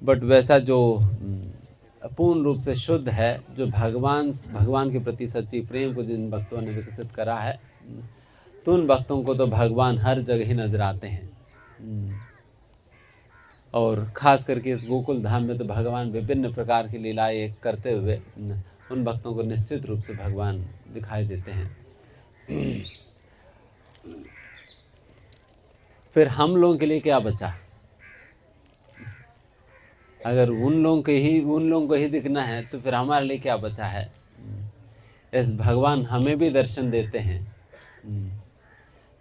But वैसा जो पूर्ण रूप से शुद्ध है, जो भगवान के प्रति सच्ची प्रेम को जिन भक्तों ने विकसित करा है, तो उन भक्तों को तो भगवान हर जगह ही नजर आते हैं। और ख़ास करके इस गोकुल धाम में तो भगवान विभिन्न प्रकार की लीलाएं करते हुए उन भक्तों को निश्चित रूप से भगवान दिखाई देते हैं। फिर हम लोगों के लिए क्या बचा? अगर उन लोगों को ही दिखना है तो फिर हमारे लिए क्या बचा है? इस भगवान हमें भी दर्शन देते हैं।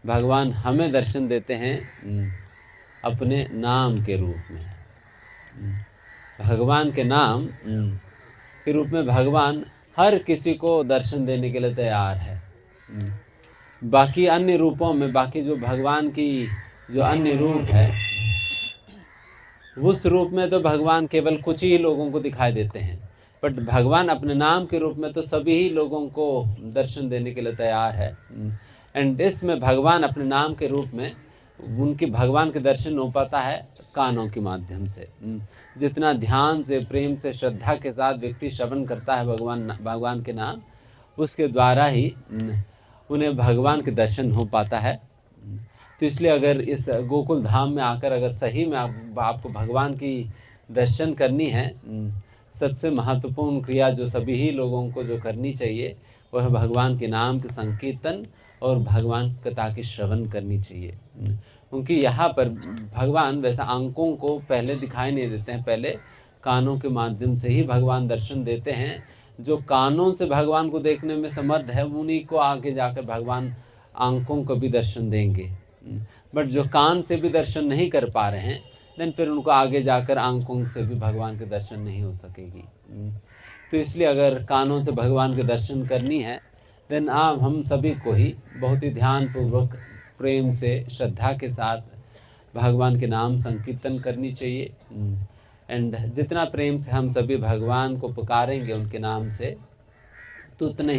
भगवान हमें दर्शन देते हैं अपने नाम के रूप में। भगवान के नाम के रूप में भगवान हर किसी को दर्शन देने के लिए तैयार है। बाकी अन्य रूपों में, बाकी जो भगवान की जो अन्य रूप है, उस रूप में तो भगवान केवल कुछ ही लोगों को दिखाई देते हैं, बट भगवान अपने नाम के रूप में तो सभी ही लोगों को दर्शन देने के लिए तैयार है। एंड इसमें भगवान अपने नाम के रूप में उनकी भगवान के दर्शन हो पाता है कानों के माध्यम से। जितना ध्यान से, प्रेम से, श्रद्धा के साथ व्यक्ति श्रवण करता है भगवान के नाम, उसके द्वारा ही उन्हें भगवान के दर्शन हो पाता है। तो इसलिए अगर इस गोकुल धाम में आकर अगर सही में आपको भगवान की दर्शन करनी है, सबसे महत्वपूर्ण क्रिया जो सभी ही लोगों को जो करनी चाहिए वह है भगवान के नाम के संकीर्तन और भगवान कथा की श्रवण करनी चाहिए। क्योंकि यहाँ पर भगवान वैसा आंखों को पहले दिखाई नहीं देते हैं, पहले कानों के माध्यम से ही भगवान दर्शन देते हैं। जो कानों से भगवान को देखने में समर्थ है उन्हीं को आगे जाकर भगवान आंखों को भी दर्शन देंगे। बट जो कान से भी दर्शन नहीं कर पा रहे हैं, देन फिर उनको आगे जाकर आंखों से भी भगवान के दर्शन नहीं हो सकेगी। तो इसलिए अगर कानों से भगवान के दर्शन करनी है, देन आप हम सभी को ही बहुत ही ध्यानपूर्वक, प्रेम से, श्रद्धा के साथ भगवान के नाम संकीर्तन करनी चाहिए। एंड जितना प्रेम से हम सभी भगवान को पुकारेंगे उनके नाम से, तो उतना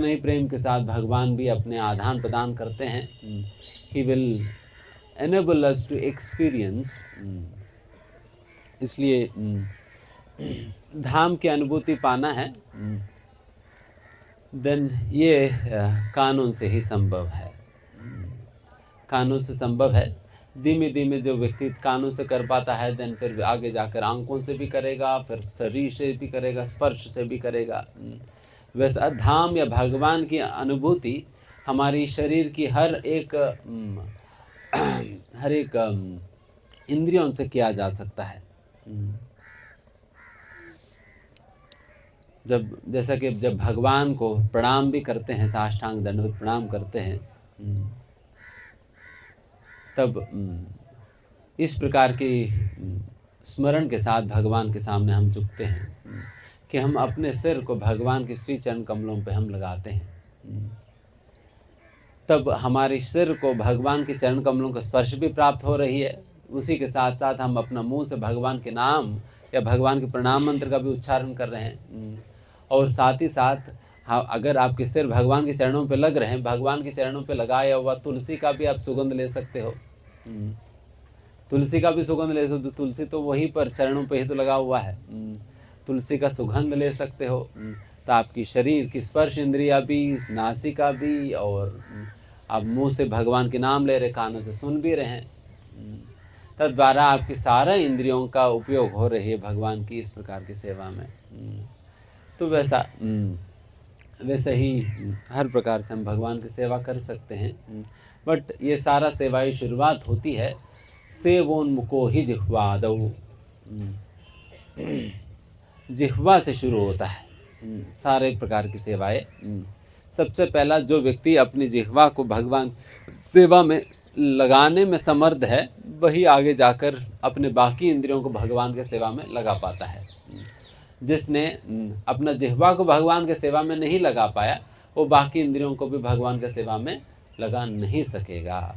ही प्रेम के साथ भगवान भी अपने आदान प्रदान करते हैं। He will enable us to experience. इसलिए धाम की अनुभूति पाना है, देन ये कानून से ही संभव है। कानून से संभव है। धीमे धीमे जो व्यक्ति कानून से कर पाता है, देन फिर आगे जाकर आंखों से भी करेगा, फिर शरीर से भी करेगा, स्पर्श से भी करेगा। वैसा धाम या भगवान की अनुभूति हमारी शरीर की हर एक इंद्रियों से किया जा सकता है। जैसा कि जब भगवान को प्रणाम भी करते हैं, साष्टांग दंडवत प्रणाम करते हैं, तब इस प्रकार की स्मरण के साथ भगवान के सामने हम झुकते हैं कि हम अपने सिर को भगवान के श्री चरण कमलों पे हम लगाते हैं। तब हमारे सिर को भगवान के चरण कमलों का स्पर्श भी प्राप्त हो रही है। उसी के साथ साथ हम अपना मुंह से भगवान के नाम या भगवान के प्रणाम मंत्र का भी उच्चारण कर रहे हैं। और साथ ही साथ अगर आपके सिर भगवान के चरणों पे लग रहे हैं, भगवान के चरणों पे लगाया हुआ तुलसी का भी आप सुगंध ले सकते हो। तुलसी का भी सुगंध ले सकते हो। तुलसी तो वहीं पर चरणों पे ही तो लगा हुआ है। तुलसी का सुगंध ले सकते हो। तो आपकी शरीर की स्पर्श इंद्रिया भी, नासिका भी, और आप मुंह से भगवान के नाम ले रहे, कानों से सुन भी रहे हैं, तद्वारा आपकी सारा इंद्रियों का उपयोग हो रही है भगवान की इस प्रकार की सेवा में। तो वैसे ही हर प्रकार से हम भगवान की सेवा कर सकते हैं। बट ये सारा सेवा की शुरुआत होती है सेवोन्मुखो ही जिह्वादौ। जिह्वा से शुरू होता है सारे प्रकार की सेवाएं। सबसे पहला जो व्यक्ति अपनी जिह्वा को भगवान सेवा में लगाने में समर्थ है, वही आगे जाकर अपने बाकी इंद्रियों को भगवान के सेवा में लगा पाता है। जिसने अपना जिह्वा को भगवान के सेवा में नहीं लगा पाया, वो बाकी इंद्रियों को भी भगवान के सेवा में लगा नहीं सकेगा।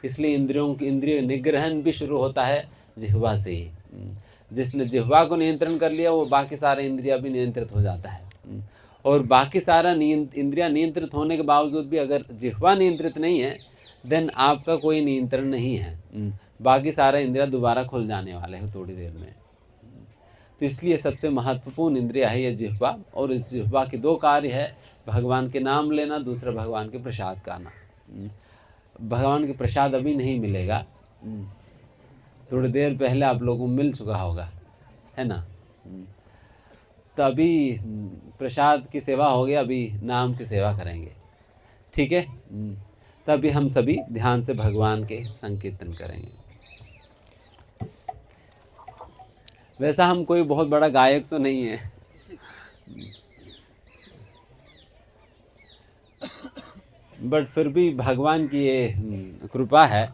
इसलिए इंद्रिय निग्रहण भी शुरू होता है जिह्वा से ही। जिसने जिह्वा को नियंत्रण कर लिया, वो बाकी सारे इंद्रिया भी नियंत्रित हो जाता है। और बाकी सारा इंद्रिया नियंत्रित होने के बावजूद भी अगर जिह्वा नियंत्रित नहीं है, देन आपका कोई नियंत्रण नहीं है। बाकी सारे इंद्रिया दोबारा खुल जाने वाले हैं थोड़ी देर में। तो इसलिए सबसे महत्वपूर्ण इंद्रिया है ये जिह्वा, और इस जिह्वा के 2 कार्य है, भगवान के नाम लेना, दूसरा भगवान के प्रसाद खाना। भगवान के प्रसाद अभी नहीं मिलेगा, थोड़ी देर पहले आप लोगों को मिल चुका होगा, है ना। तो अभी प्रसाद की सेवा हो गई, अभी नाम की सेवा करेंगे, ठीक है। तभी हम सभी ध्यान से भगवान के संकीर्तन करेंगे। वैसा हम कोई बहुत बड़ा गायक तो नहीं है, बट फिर भी भगवान की ये कृपा है।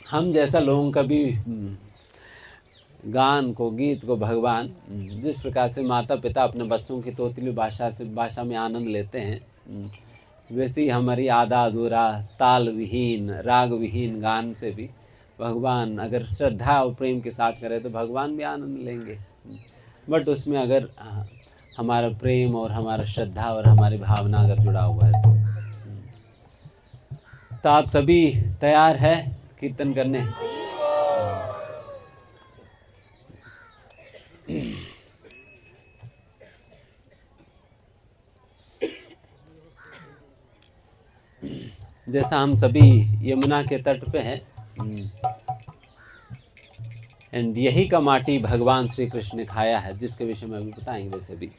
हम जैसा लोगों का भी गान को, गीत को भगवान जिस प्रकार से माता पिता अपने बच्चों की तोतली भाषा में आनंद लेते हैं, वैसे ही हमारी आधा अधूरा ताल विहीन राग विहीन गान से भी भगवान अगर श्रद्धा और प्रेम के साथ करें तो भगवान भी आनंद लेंगे। बट उसमें अगर हमारा प्रेम और हमारा श्रद्धा और हमारी भावना अगर जुड़ा हुआ है तो आप सभी तैयार है कीर्तन करने? जैसा हम सभी यमुना के तट पे हैं, एंड यही का माटी भगवान श्री कृष्ण ने खाया है, जिसके विषय में अभी बताएंगे वैसे भी।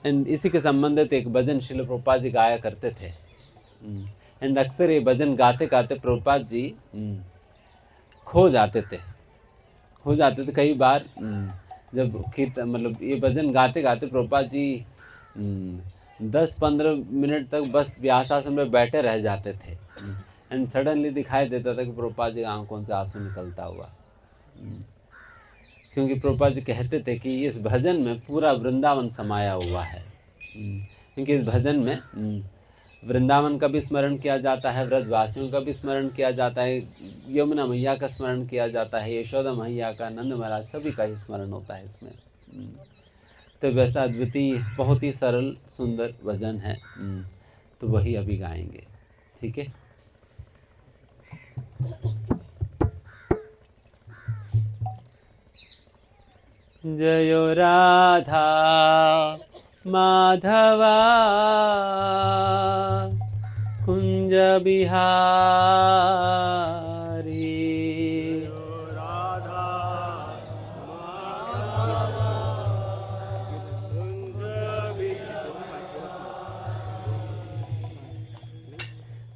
एंड इसी के संबंधित एक भजन श्रील प्रभुपाद जी गाया करते थे। एंड अक्सर ये भजन गाते गाते प्रभुपाद जी खो जाते थे कई बार। जब मतलब ये भजन गाते गाते प्रभुपाद जी 10-15 मिनट तक बस व्यासासन में बैठे रह जाते थे। एंड सडनली दिखाई देता था कि प्रभुपाद जी आंखों से आंसू निकलता हुआ, क्योंकि प्रभुपाद जी कहते थे कि इस भजन में पूरा वृंदावन समाया हुआ है। क्योंकि इस भजन में वृंदावन का भी स्मरण किया जाता है, व्रजवासियों का भी स्मरण किया जाता है, यमुना मैया का स्मरण किया जाता है, यशोदा मैया का, नंद महाराज, सभी का ही स्मरण होता है इसमें। तो वैसा अद्वितीय बहुत ही सरल सुंदर भजन है, तो वही अभी गाएंगे, ठीक है। जयो राधा माधवा कुंज बिहारी,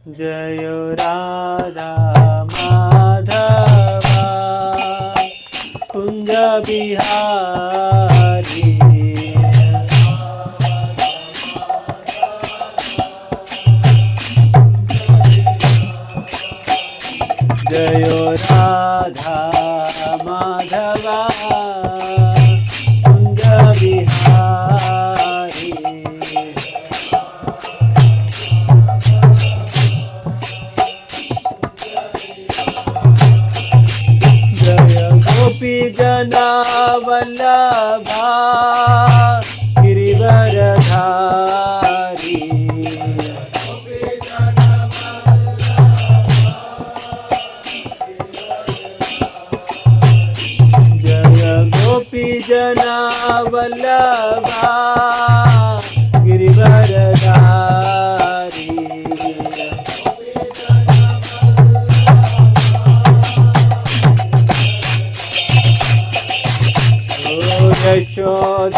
जयो राधा माधवा कुंज बिहारी, जयो राधा माधवा कुंज बिहारी, गोपी जना वल्लभा गिरिवरधारी, जय गोपी जना वल्लभा गिरिवरधारी,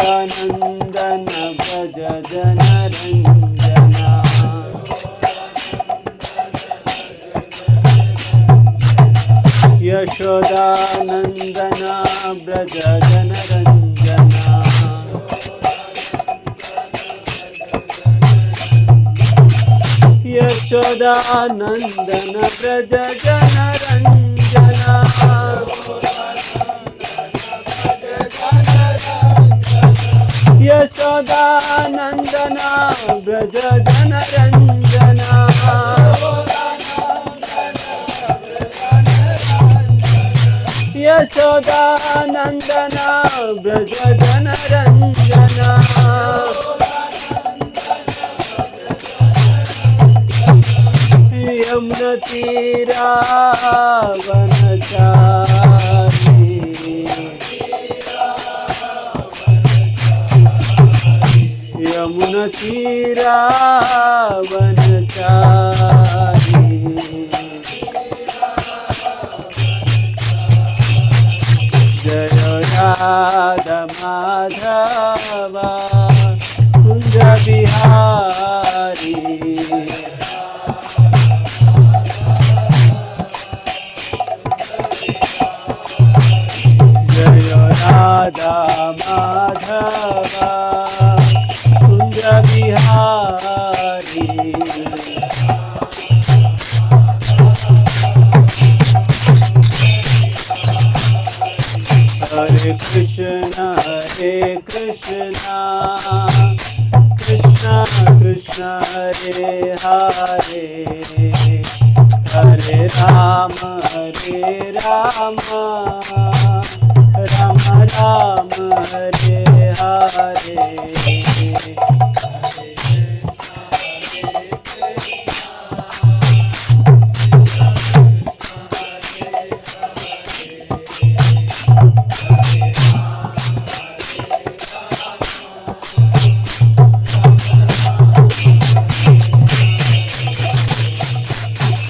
यशोदानंदन व्रज जनरंजना, यशोदानंदन व्रज जनरंजना, यशोदानंदन व्रज जनरंजना, यशोदानंदन व्रज जनरंजना, यशोदानंदन व्रज जनरंजना, यमुना तीरा वनचारी, यमुना तीरा वनचारी, जय राधा माधवा कुंज बिहारी, जय राधा माधवा कुंज बिहारी। हरे कृष्णा कृष्णा कृष्णा हरे हरे, हरे राम राम राम हरे हरे।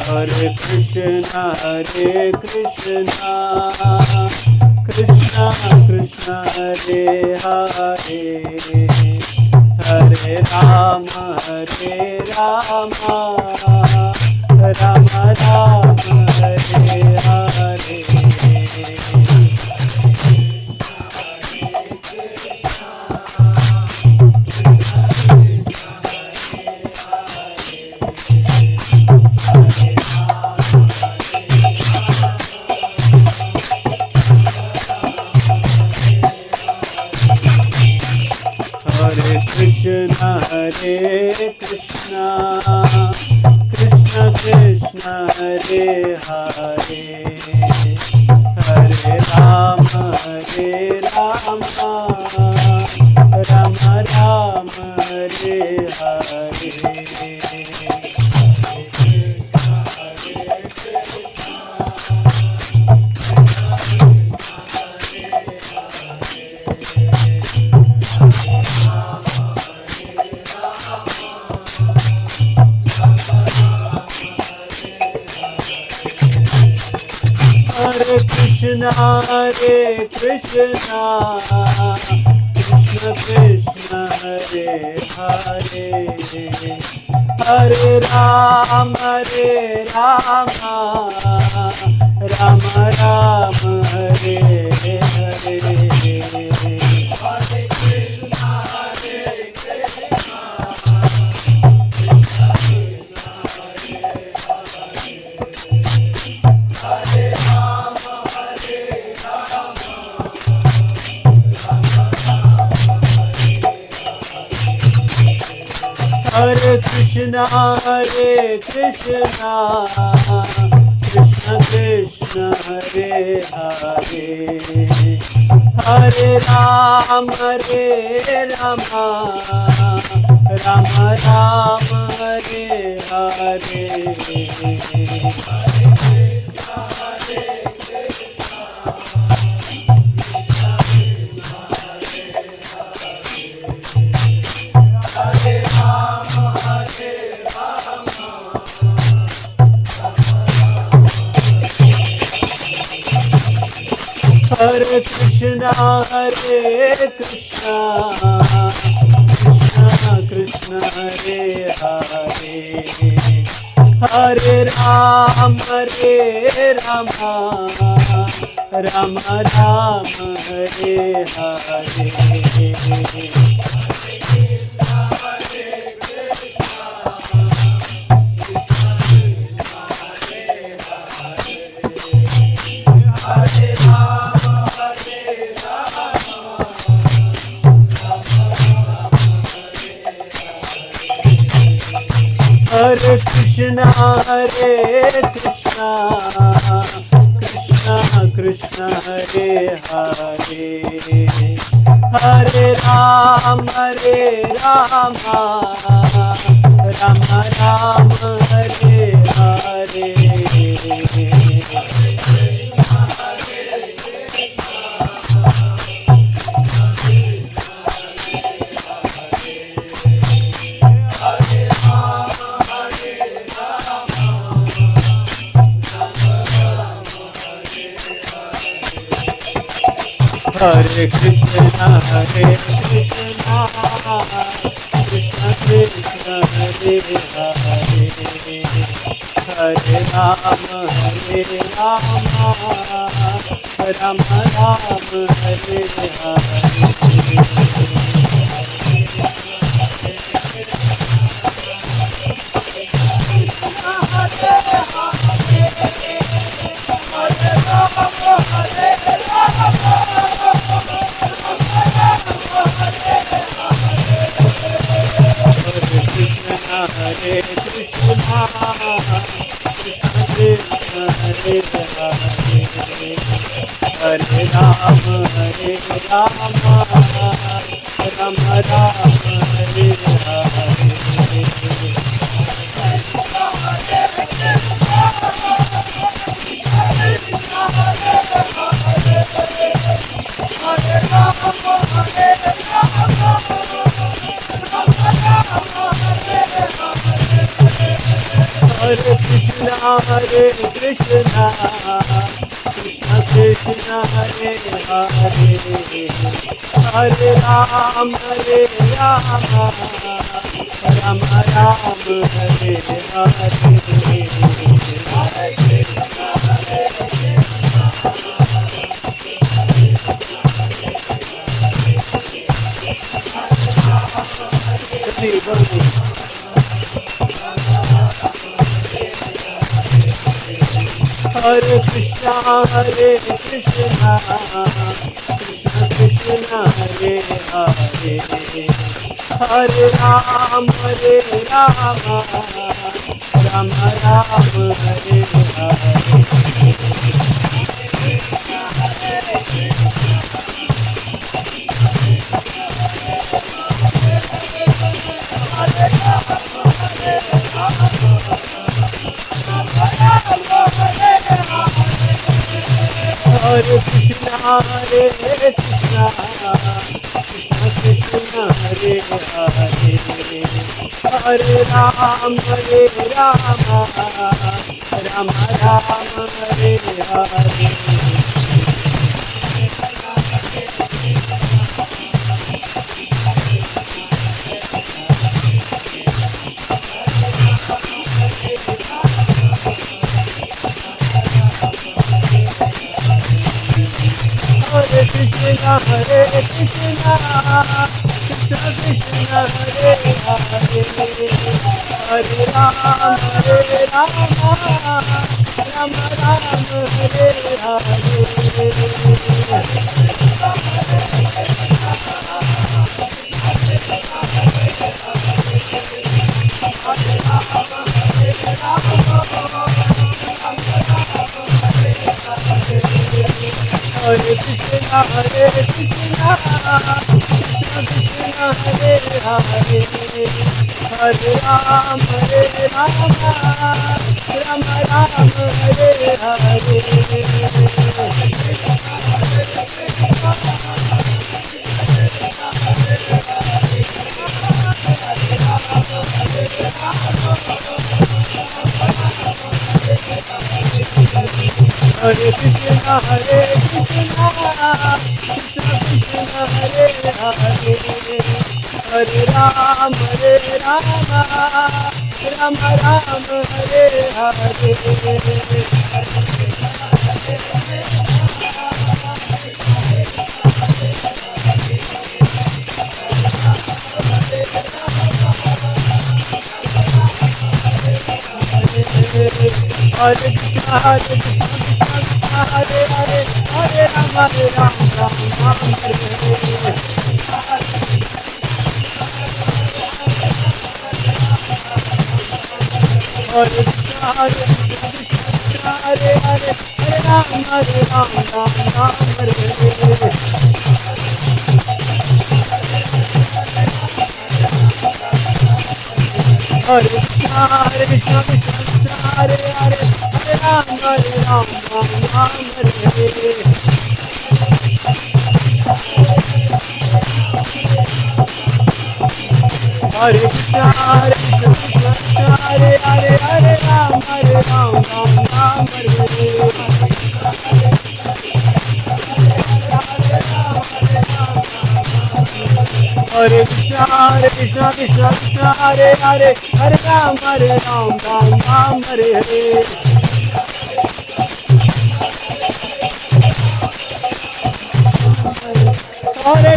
हरे कृष्णा कृष्णा कृष्णा हरे हरे, हरे राम राम राम हरे हरे। हरे कृष्णा कृष्णा कृष्णा हरे हरे, हरे राम राम राम हरे हरे। हरे कृष्णा कृष्णा कृष्णा हरे हरे, हरे राम राम राम हरे हरे। हरे कृष्णा कृष्णा कृष्णा हरे हरे, हरे राम राम राम हरे हरे। हरे कृष्णा कृष्णा कृष्णा हरे हरे, हरे राम राम राम हरे हरे। हरे कृष्णा कृष्णा कृष्णा हरे हरे, हरे Ram Ram Ram Ram Hare Hare. Hare Krishna, Hare Krishna, Krishna Krishna, Hare Hare, Hare Rama, Hare Rama, Rama Rama, Hare Hare Krishna, Krishna Krishna, Hare Hare, Hare Rama, Hare Rama, Rama Rama, Hare Hare Krishna, Hare Krishna, Krishna Krishna, Hare Hare, Hare Rama, Hare Rama, Rama Rama, Hare Hare Krishna, Hare Krishna, Krishna Krishna, Hare Hare, Hare Rama, Hare Rama, Rama Rama, Hare Hare Krishna, Hare Krishna, Krishna Krishna, Hare Hare, Hare Rama, Hare Rama, Rama Rama, Hare Hare. Hare Krishna, Hare Krishna, Krishna Krishna, Hare Hare, Hare Rama, Hare Rama, Rama Rama, Hare Hare Krishna, Hare Krishna, Krishna Krishna, Hare Hare, Hare Rama, Hare Rama, Rama Rama, Hare Hare. Hare Krishna, Hare Krishna, Krishna Krishna, Hare Hare, Hare Rama, Hare Rama, Rama Rama, Hare Hare. Hare Krishna, Hare Krishna, Hare Hare, Hare Rama, Hare Rama, Rama Hare Hare. Hare Krishna, Hare Krishna, Hare Hare, Hare Rama, Hare Rama, Rama Hare Hare. Hare Krishna, Hare Krishna, Krishna Krishna, Hare Hare, Hare Rama, Hare Rama, Rama Hare Hare. Hare Krishna, Hare Krishna, Krishna Krishna, Hare Hare, Hare Rama, Hare Rama, Rama Hare Hare. Krishna Krishna Krishna Hare Hare Hare Ram Ram Ram Hare Hare Hare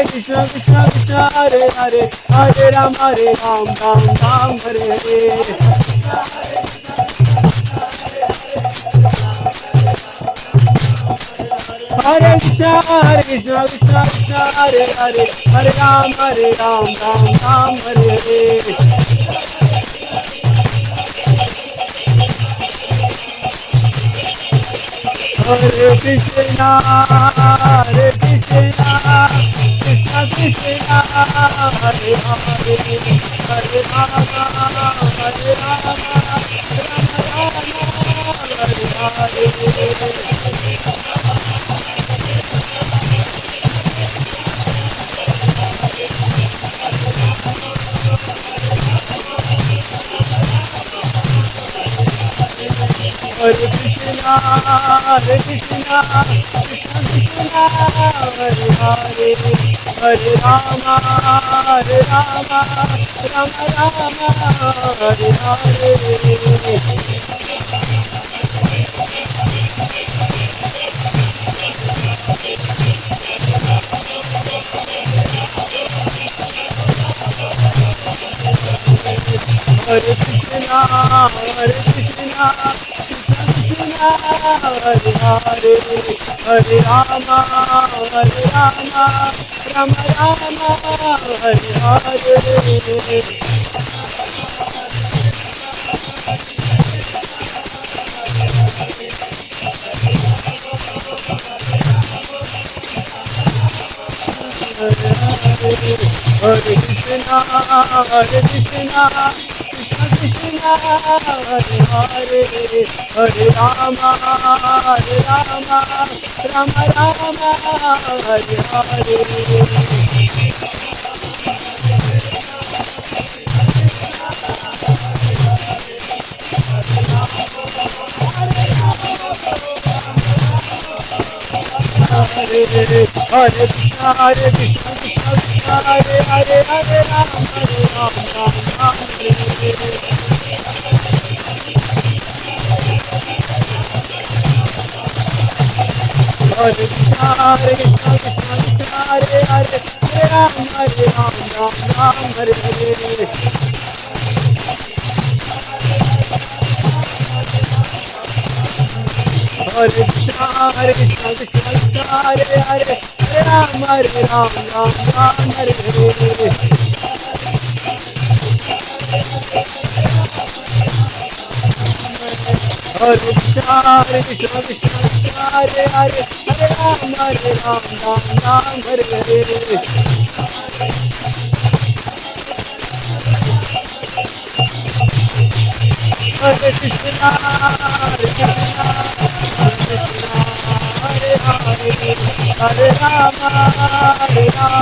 Krishna Krishna Krishna Hare Hare Hare Ram Ram Hare Hare Hare Krishna Krishna Krishna Hare Hare Hare Ram Ram Hare Hare Hare Krishna Krishna Krishna Hare Hare Hare Rama Hare Rama Rama Hare Hare Krishna Krishna Krishna Hare Hare Hare Rama Rama Rama Hare Hare Hare Krishna Krishna Krishna Hare Hare Hare Rama Rama Rama Hare Hare Hare Krishna Krishna Krishna Hare Hare Hare Rama Rama Rama Hare Hare Krishna Hare Hare Hare Rama Hare Krishna Hare Hare Hare Rama Hare Hare Krishna Hare Hare Rama Hare Hare Hare Krishna Hare Hare Rama Hare Hare Hare Krishna Hare Rama Rama Rama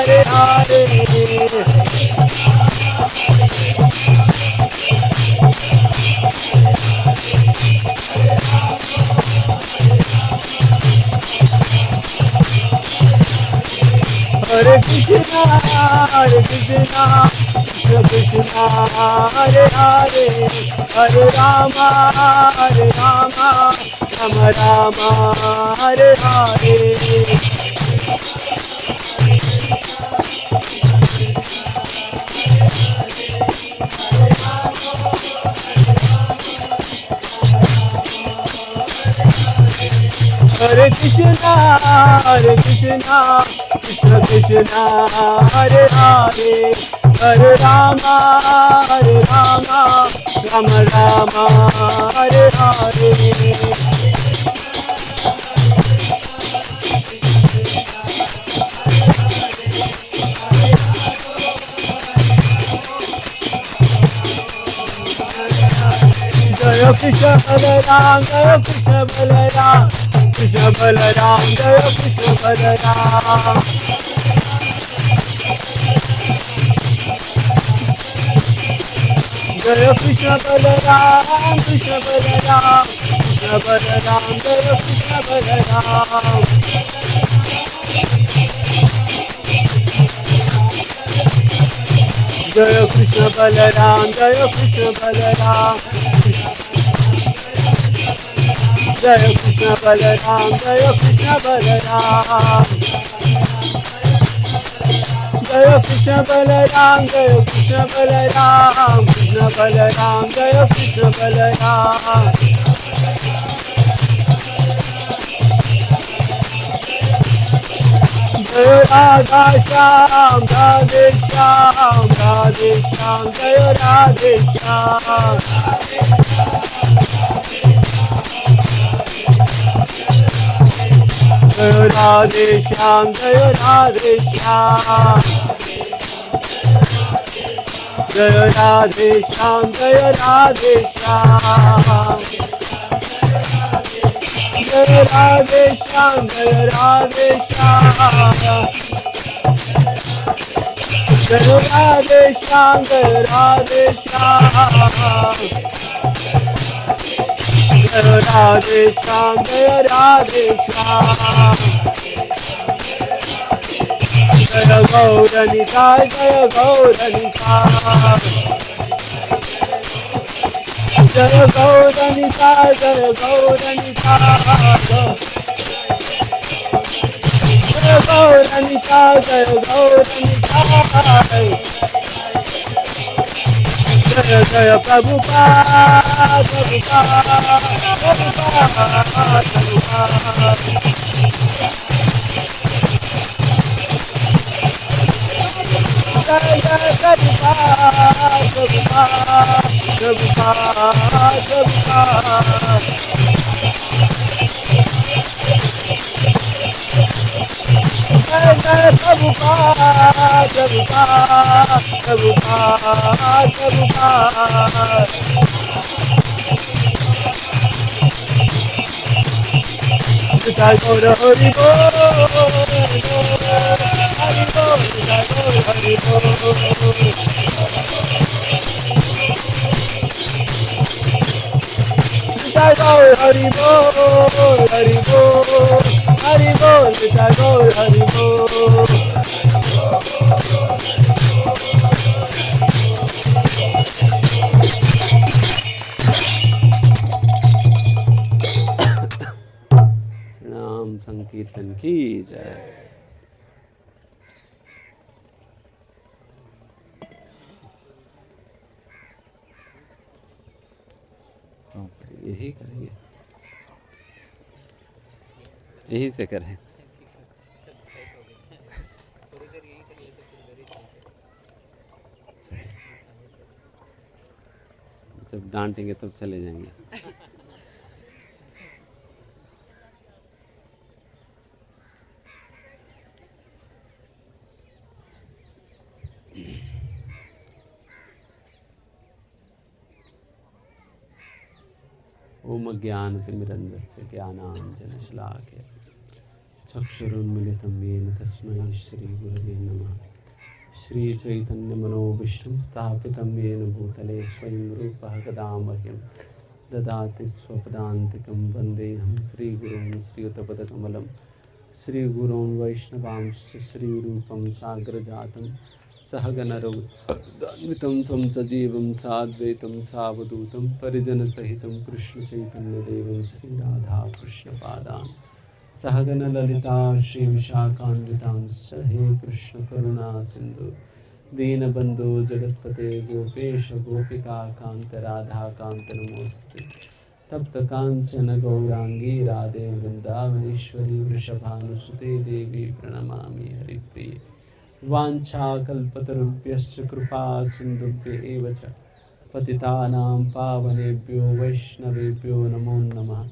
Hare Hare Hare Krishna Krishna Krishna Hare Hare Hare Rama Rama Rama Hare Hare Hare Krishna Krishna Krishna Hare Hare Hare Rama Rama Rama Hare Hare Jaya Krishna Balaram Jaya Krishna Balaram Krishna Balaram Jaya Krishna Balaram Jaya Krishna Balaram Krishna Balaram Krishna Balaram Jaya Krishna Balaram जय कृष्ण बलराम, जय कृष्ण बलराम, जय कृष्ण बलराम, जय कृष्ण बलराम, जय कृष्ण बलराम, जय कृष्ण बलराम, कृष्ण बलराम, जय कृष्ण बलराम, जय राधा श्याम, राधे श्याम, राधे श्याम, जय राधे श्याम, जय राधे श्याम, जय राधे श्याम, जय राधे श्याम, जय राधे श्याम, जय राधे श्याम, जय राधे श्याम, जय राधे श्याम, जय राधे श्याम, जय राधे श्याम, जय राधे श्याम, जय गौरनिताय, जय गौरनिताय, जय गौरनिताय, जय गौरनिताय, जय गौरनिताय, जय गौरनिताय, जय जय प्रभुपाद, प्रभुपाद, प्रभुपाद, प्रभुपाद, जय जय प्रभुपाद, प्रभुपाद, प्रभुपाद, प्रभुपाद, जय जय प्रभुपाद, प्रभुपाद, प्रभुपाद, प्रभुपाद, जय गौर हरि बोल, हरि बोल, हरि बोल, जय गौर हरि बोल, जय गौर हरि बोल, हरि बोल, हरि बोल, जय गौर हरि बोल, नाम संकीर्तन की जय। यही करेंगे, यही से करें। जब डांटेंगे तब चले जाएंगे। ओम अज्ञानतिमिरन्धस्य ज्ञानाञ्जनशलाकया चक्षुरुन्मीलितं येन तस्मै श्रीगुरवे नमः। श्रीचैतन्यमनोभीष्टं स्थापितं येन भूतले स्वयं रूपः कदा मह्यं ददाति स्वपदान्तिकं। वन्देऽहं श्रीगुरुं श्रीयुतपदकमलं श्रीगुरों वैष्णवांश्च श्रीरूपं साग्रजातं सहगणरघुनाथान्वितं तं सजीवं साद्वैतं सावधूतं परिजनसहितं कृष्णचैतन्यदेवं श्रीराधाकृष्णपादान् सहगणललिता श्रीविशाखान्वितांश्च। हे कृष्णकरुणा सिन्धु दीनबन्धो जगत्पते गोपेश गोपिकान्त राधाकान्त नमोस्तुते। तप्तकाञ्चन गौराङ्गी राधे वृन्दावनेश्वरी वृषभानुसुते देवी प्रणमामि हरिप्रिये। वाञ्छाकल्पतरुभ्यश्च कृपा सिन्धुभ्य एव च पतितानां पावनेभ्यो वैष्णवेभ्यो नमो नमः।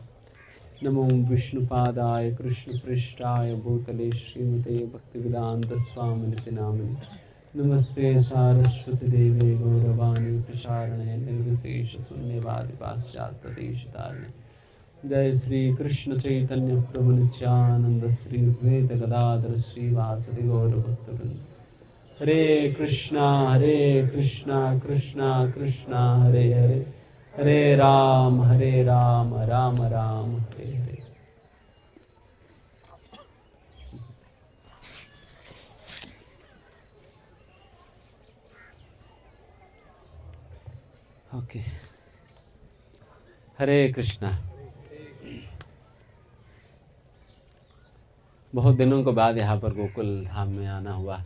नमो विष्णुपादाय कृष्णपृष्ठाय भूतले श्रीमते भक्तिवेदान्तस्वामिनिति नामिने। नमस्ते सारस्वती देवे गौरवाणी प्रचारणे निर्विशेषशून्यवादी पाश्चात्यदेशतारिणे। जय श्री कृष्ण चैतन्य प्रभु नित्यानंद श्री अद्वैत गदाधर श्रीवासदि गौरभक्तवृंद। हरे कृष्णा कृष्णा कृष्णा हरे हरे, हरे राम राम राम हरे हरे। ओके, हरे कृष्णा। बहुत दिनों के बाद यहाँ पर गोकुल धाम में आना हुआ।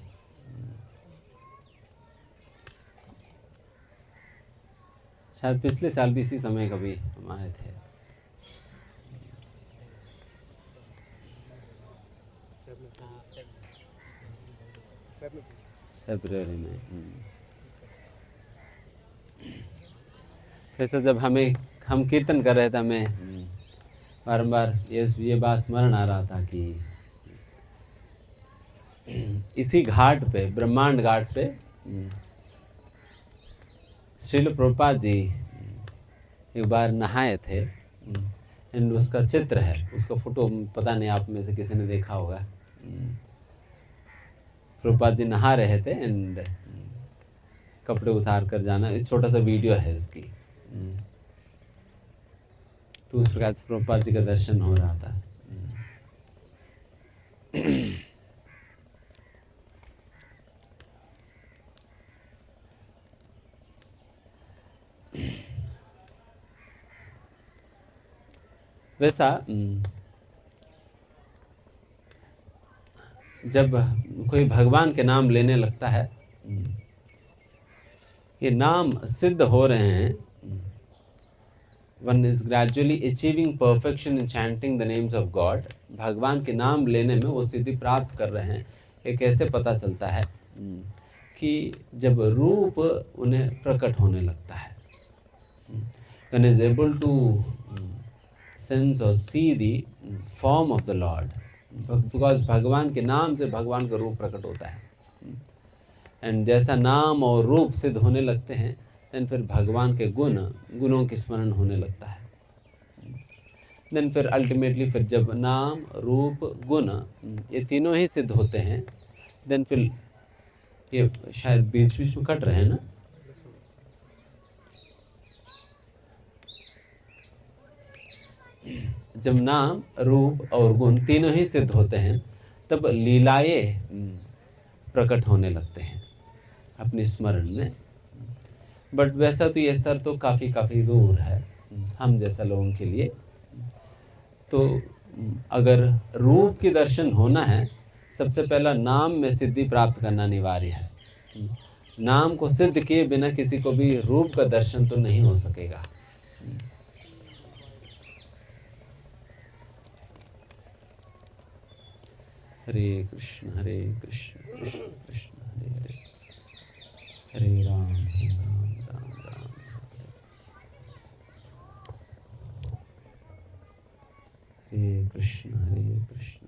शायद पिछले साल भी इसी समय कभी हम आए थे। फरवरी में। कैसे जब हम कीर्तन कर रहे थे, हमें बारंबार ये बात स्मरण आ रहा था कि इसी घाट पे, ब्रह्मांड घाट पे, श्रील प्रभुपाद जी एक बार नहाए थे। एंड उसका चित्र है, उसका फोटो पता नहीं आप में से किसी ने देखा होगा। प्रभुपाद जी नहा रहे थे एंड कपड़े उतार कर जाना, एक छोटा सा वीडियो है उसकी। तो उस प्रकार से प्रभुपाद जी का दर्शन हो रहा था। वैसा जब कोई भगवान के नाम लेने लगता है, ये नाम सिद्ध हो रहे हैं, one is gradually achieving perfection in chanting the names of God. भगवान के नाम लेने में वो सिद्धि प्राप्त कर रहे हैं। ये कैसे पता चलता है कि जब रूप उन्हें प्रकट होने लगता है, one is able to sense और see the form of the Lord, because भगवान के नाम से भगवान का रूप प्रकट होता है। एंड जैसा नाम और रूप सिद्ध होने लगते हैं, देन फिर भगवान के गुणों की स्मरण होने लगता है। देन फिर अल्टीमेटली फिर जब नाम, रूप, गुण ये तीनों ही सिद्ध होते हैं, देन फिर ये शायद बीच बीच में कट रहे हैं ना, जब नाम, रूप और गुण तीनों ही सिद्ध होते हैं, तब लीलाएं प्रकट होने लगते हैं अपनी स्मरण में। बट वैसा तो ये स्तर तो काफ़ी दूर है हम जैसा लोगों के लिए। तो अगर रूप की दर्शन होना है, सबसे पहला नाम में सिद्धि प्राप्त करना अनिवार्य है। नाम को सिद्ध किए बिना किसी को भी रूप का दर्शन तो नहीं हो सकेगा। हरे कृष्ण कृष्ण कृष्ण हरे हरे, हरे राम राम राम राम, हरे कृष्ण कृष्ण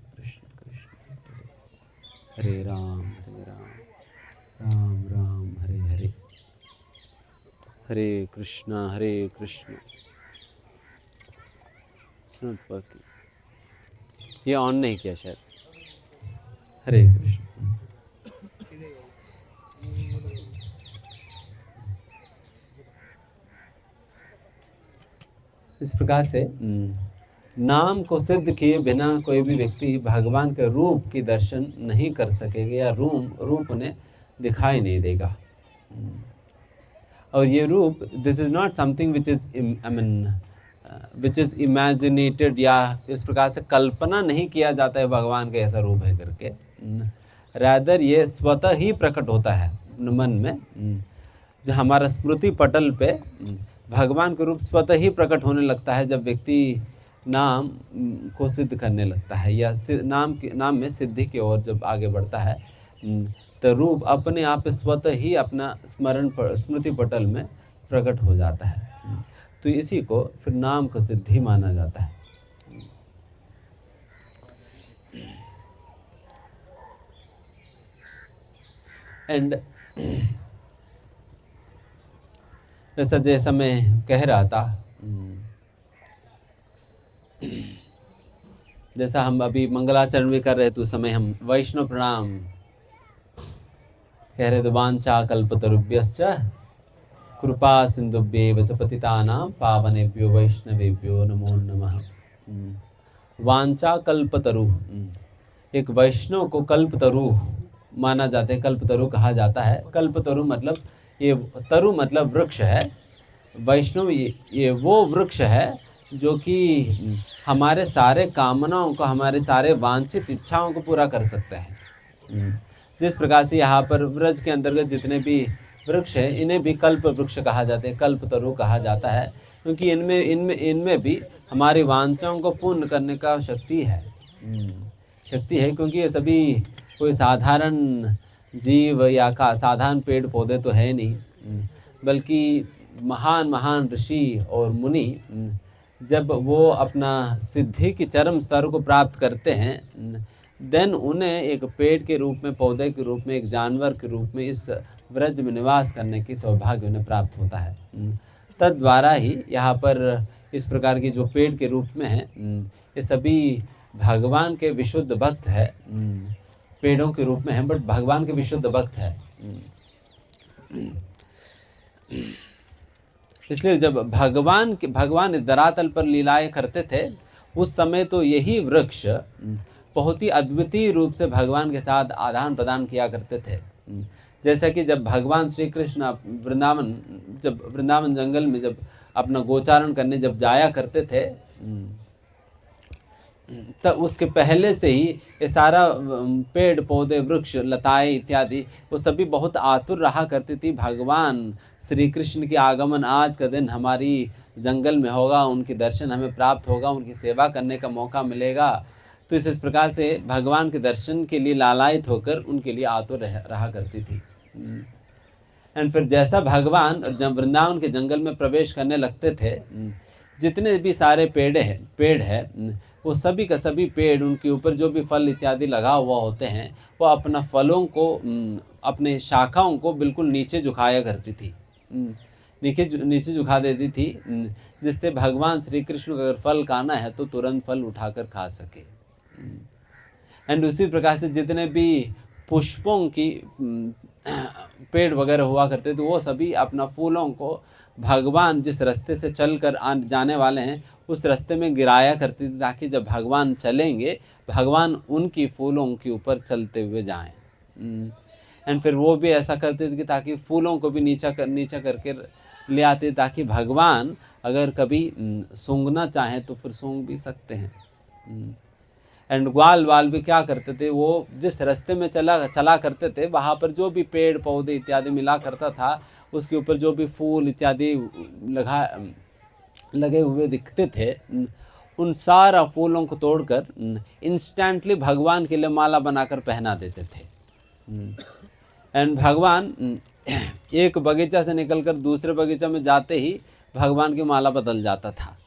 कृष्ण हरे राम राम राम हरे हरे, हरे कृष्ण सुनो, ये ऑन नहीं किया शायद। हरे कृष्ण। इस प्रकार से नाम को सिद्ध किए बिना कोई भी व्यक्ति भगवान के रूप की दर्शन नहीं कर सकेगा, या रूप उन्हें दिखाई नहीं देगा। और ये रूप, this is not something which is imaginated, या इस प्रकार से कल्पना नहीं किया जाता है भगवान का ऐसा रूप है करके। रादर ये स्वतः ही प्रकट होता है मन में। जो हमारा स्मृति पटल पे भगवान का रूप स्वतः ही प्रकट होने लगता है जब व्यक्ति नाम को सिद्ध करने लगता है, या नाम में सिद्धि की ओर जब आगे बढ़ता है, तो रूप अपने आप स्वतः ही अपना स्मृति पटल में प्रकट हो जाता है। तो इसी को फिर नाम का सिद्धि माना जाता है। एंड वैसा जैसा मैं कह रहा था, जैसा हम अभी मंगलाचरण भी कर रहे थे, उस समय हम वैष्णव प्रणाम कह रहे थे। वांछा कल्पतरुभ्यश्च कृपा सिंधुभ्येव च पतितानां पावनेभ्यो वैष्णवेभ्यो नमो नमः। वांछा कल्पतरु, एक वैष्णव को कल्पतरु माना जाता है, कल्पतरु कहा जाता है। कल्पतरु मतलब, ये तरु मतलब वृक्ष है। वैष्णव ये वो वृक्ष है जो कि हमारे सारे कामनाओं को, हमारे सारे वांछित इच्छाओं को पूरा कर सकता है। जिस प्रकार से यहाँ पर व्रज के अंतर्गत जितने भी वृक्ष हैं, इन्हें भी कल्प वृक्ष कहा जाता है, कल्पतरु कहा जाता है, क्योंकि इनमें भी हमारी वांछाओं को पूर्ण करने का शक्ति है। क्योंकि ये सभी कोई साधारण जीव या साधारण पेड़ पौधे तो है नहीं, बल्कि महान महान ऋषि और मुनि जब वो अपना सिद्धि की चरम स्तर को प्राप्त करते हैं, देन उन्हें एक पेड़ के रूप में, पौधे के रूप में, एक जानवर के रूप में इस व्रज में निवास करने की सौभाग्य उन्हें प्राप्त होता है। तद्वारा ही यहाँ पर इस प्रकार की जो पेड़ के रूप में है, ये सभी भगवान के विशुद्ध भक्त है, पेड़ों के रूप में है, बट भगवान के विशुद्ध भक्त है। इसलिए जब भगवान इस धरातल पर लीलाएं करते थे, उस समय तो यही वृक्ष बहुत ही अद्वितीय रूप से भगवान के साथ आदान प्रदान किया करते थे। जैसा कि जब भगवान श्री कृष्ण वृंदावन जंगल में जब अपना गोचारण करने जब जाया करते थे, तब उसके पहले से ही ये सारा पेड़ पौधे, वृक्ष, लताएं इत्यादि वो सभी बहुत आतुर रहा करती थी। भगवान श्री कृष्ण की आगमन आज का दिन हमारी जंगल में होगा, उनके दर्शन हमें प्राप्त होगा, उनकी सेवा करने का मौका मिलेगा। तो इस प्रकार से भगवान के दर्शन के लिए लालायित होकर उनके लिए आतुर रहा करती थी। एंड फिर जैसा भगवान जब वृंदावन के जंगल में प्रवेश करने लगते थे, जितने भी सारे पेड़ है वो सभी का सभी पेड़, उनके ऊपर जो भी फल इत्यादि लगा हुआ होते हैं, वो अपना फलों को, अपने शाखाओं को बिल्कुल नीचे झुकाया करती थी, नीचे झुका देती थी, जिससे भगवान श्री कृष्ण को अगर फल खाना है तो तुरंत फल उठाकर खा सके। एंड उसी प्रकार से जितने भी पुष्पों की पेड़ वगैरह हुआ करते थे, वो सभी अपना फूलों को भगवान जिस रास्ते से चल कर जाने वाले हैं उस रास्ते में गिराया करती थी, ताकि जब भगवान चलेंगे, भगवान उनकी फूलों के ऊपर चलते हुए जाएं। एंड फिर वो भी ऐसा करते थे कि ताकि फूलों को भी नीचा करके ले आते, ताकि भगवान अगर कभी सूंघना चाहें तो फिर सूंघ भी सकते हैं। एंड ग्वाल वाल भी क्या करते थे, वो जिस रास्ते में चला करते थे, वहाँ पर जो भी पेड़ पौधे इत्यादि मिला करता था, उसके ऊपर जो भी फूल इत्यादि लगे हुए दिखते थे, उन सारा फूलों को तोड़कर इंस्टेंटली भगवान के लिए माला बनाकर पहना देते थे। एंड भगवान एक बगीचा से निकलकर दूसरे बगीचा में जाते ही भगवान की माला बदल जाता था।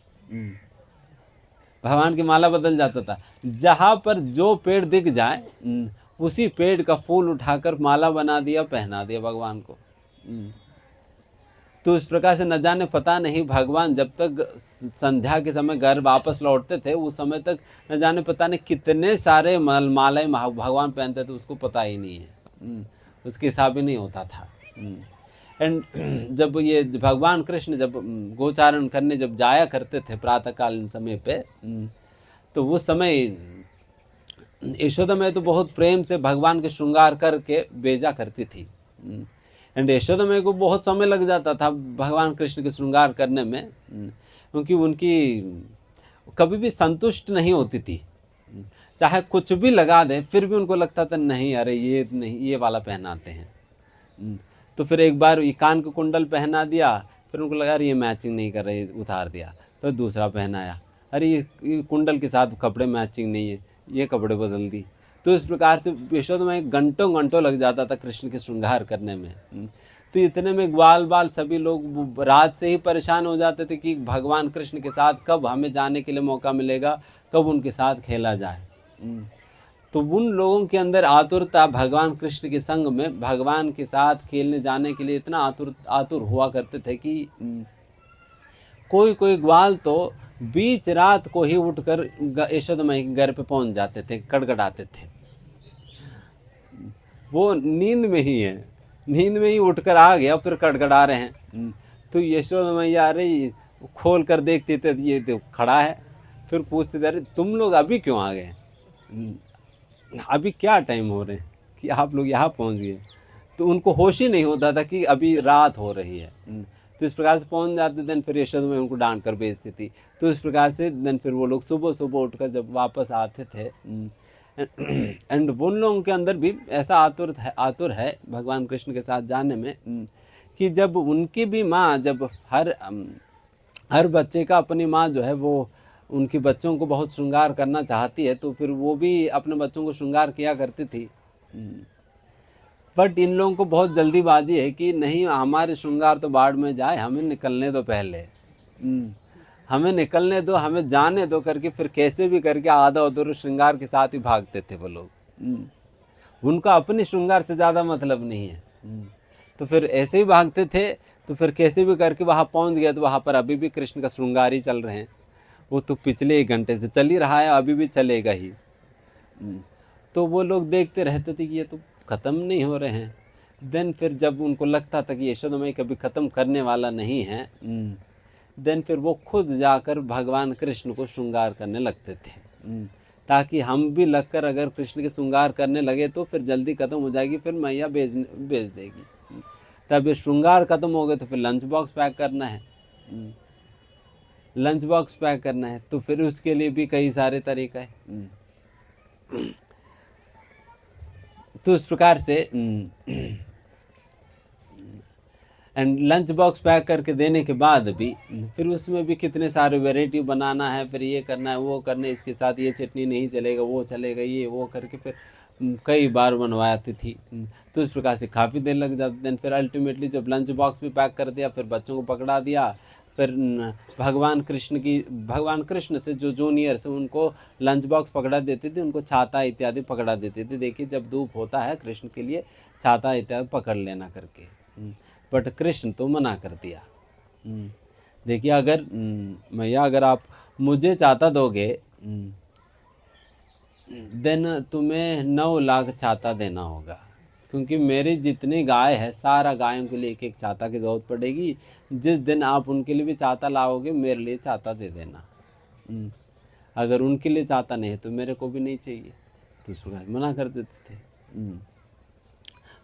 भगवान की माला बदल जाता था। जहाँ पर जो पेड़ दिख जाए, उसी पेड़ का फूल उठाकर माला बना दिया, पहना दिया भगवान को। तो इस प्रकार से न जाने, पता नहीं भगवान जब तक संध्या के समय घर वापस लौटते थे, उस समय तक न जाने पता नहीं कितने सारे मालाएं भगवान पहनते थे, उसको पता ही नहीं है, उसके हिसाब ही नहीं होता था। एंड जब ये भगवान कृष्ण जब गोचारण करने जब जाया करते थे प्रातःकालीन समय पे, तो उस समय यशोदा मैया तो बहुत प्रेम से भगवान के श्रृंगार करके भेजा करती थी। एंड यशोदा मैया को बहुत समय लग जाता था भगवान कृष्ण के श्रृंगार करने में, क्योंकि उनकी कभी भी संतुष्ट नहीं होती थी। चाहे कुछ भी लगा दें, फिर भी उनको लगता था नहीं, अरे ये नहीं, ये वाला पहनाते हैं। तो फिर एक बार ये कान का कुंडल पहना दिया, फिर उनको लगा अरे ये मैचिंग नहीं कर रही, उतार दिया। तो दूसरा पहनाया, अरे ये कुंडल के साथ कपड़े मैचिंग नहीं है, ये कपड़े बदल दी। तो इस प्रकार से यशोदा में घंटों लग जाता था कृष्ण के श्रृंगार करने में। तो इतने में ग्वाल बाल सभी लोग रात से ही परेशान हो जाते थे कि भगवान कृष्ण के साथ कब हमें जाने के लिए मौका मिलेगा, कब उनके साथ खेला जाए। तो उन लोगों के अंदर आतुरता भगवान कृष्ण के संग में भगवान के साथ खेलने जाने के लिए इतना आतुर हुआ करते थे कि कोई ग्वाल तो बीच रात को ही उठकर यशोदा मैया के घर पे पहुंच जाते थे, कड़कड़ाते थे। वो नींद में ही है, नींद में ही उठकर आ गया, फिर कड़कड़ा रहे हैं। तो यशोदा मैया अरे खोल कर देखते थे, ये तो खड़ा है। फिर पूछते थे अरे तुम लोग अभी क्यों आ गए, अभी क्या टाइम हो रहे हैं कि आप लोग यहाँ पहुँच गए। तो उनको होश ही नहीं होता था कि अभी रात हो रही है। तो इस प्रकार से पहुंच जाते, देन फिर यशोदा मैया उनको डांट कर भेजती थी। तो इस प्रकार से देन फिर वो लोग सुबह सुबह उठकर जब वापस आते थे, एंड उन लोगों के अंदर भी ऐसा आतुर है भगवान कृष्ण के साथ जाने में, कि जब उनकी भी माँ, जब हर बच्चे का अपनी माँ जो है वो उनके बच्चों को बहुत श्रृंगार करना चाहती है, तो फिर वो भी अपने बच्चों को श्रृंगार किया करती थी। बट इन लोगों को बहुत जल्दीबाजी है कि नहीं, हमारे श्रृंगार तो बाढ़ में जाए, हमें निकलने दो पहले, हमें निकलने दो, हमें जाने दो करके फिर कैसे भी करके आधा अधूरे श्रृंगार के साथ ही भागते थे वो लोग। उनका अपने श्रृंगार से ज़्यादा मतलब नहीं है। तो फिर ऐसे ही भागते थे, तो फिर कैसे भी करके वहाँ पहुँच गए, तो वहाँ पर अभी भी कृष्ण का श्रृंगार ही चल रहे हैं। वो तो पिछले 1 घंटे से चल ही रहा है, अभी भी चलेगा ही। तो वो लोग देखते रहते थे कि ये तो ख़त्म नहीं हो रहे हैं। देन फिर जब उनको लगता था कि यशोदा मैया कभी ख़त्म करने वाला नहीं है, देन फिर वो खुद जाकर भगवान कृष्ण को श्रृंगार करने लगते थे, ताकि हम भी लगकर अगर कृष्ण के श्रृंगार करने लगे तो फिर जल्दी ख़त्म हो जाएगी, फिर मैया भेज देगी। तब ये श्रृंगार ख़त्म हो गए तो फिर लंच बॉक्स पैक करना है, लंच बॉक्स पैक करना है, तो फिर उसके लिए भी कई सारे तरीका है। तो इस प्रकार से एंड लंच बॉक्स पैक करके देने के बाद भी फिर उसमें भी कितने सारे वैरायटी बनाना है, फिर ये करना है, वो करना है, इसके साथ ये चटनी नहीं चलेगा, वो चलेगा, ये वो करके फिर कई बार बनवाती थी। तो इस प्रकार से काफ़ी देर लग जाती। देन फिर अल्टीमेटली जब लंच बॉक्स भी पैक कर दिया, फिर बच्चों को पकड़ा दिया, फिर भगवान कृष्ण से जो जूनियर्स उनको लंच बॉक्स पकड़ा देते थे, उनको छाता इत्यादि पकड़ा देते थे। देखिए जब धूप होता है कृष्ण के लिए छाता इत्यादि पकड़ लेना करके, बट कृष्ण तो मना कर दिया। देखिए अगर मैया अगर आप मुझे छाता दोगे, देन तुम्हें 9 लाख छाता देना होगा, क्योंकि मेरी जितनी गाय है सारा गायों के लिए 1-1 छाता की ज़रूरत पड़ेगी। जिस दिन आप उनके लिए भी छाता लाओगे मेरे लिए छाता दे देना। अगर उनके लिए छाता नहीं है तो मेरे को भी नहीं चाहिए। तो उस प्रकार मना कर देते थे।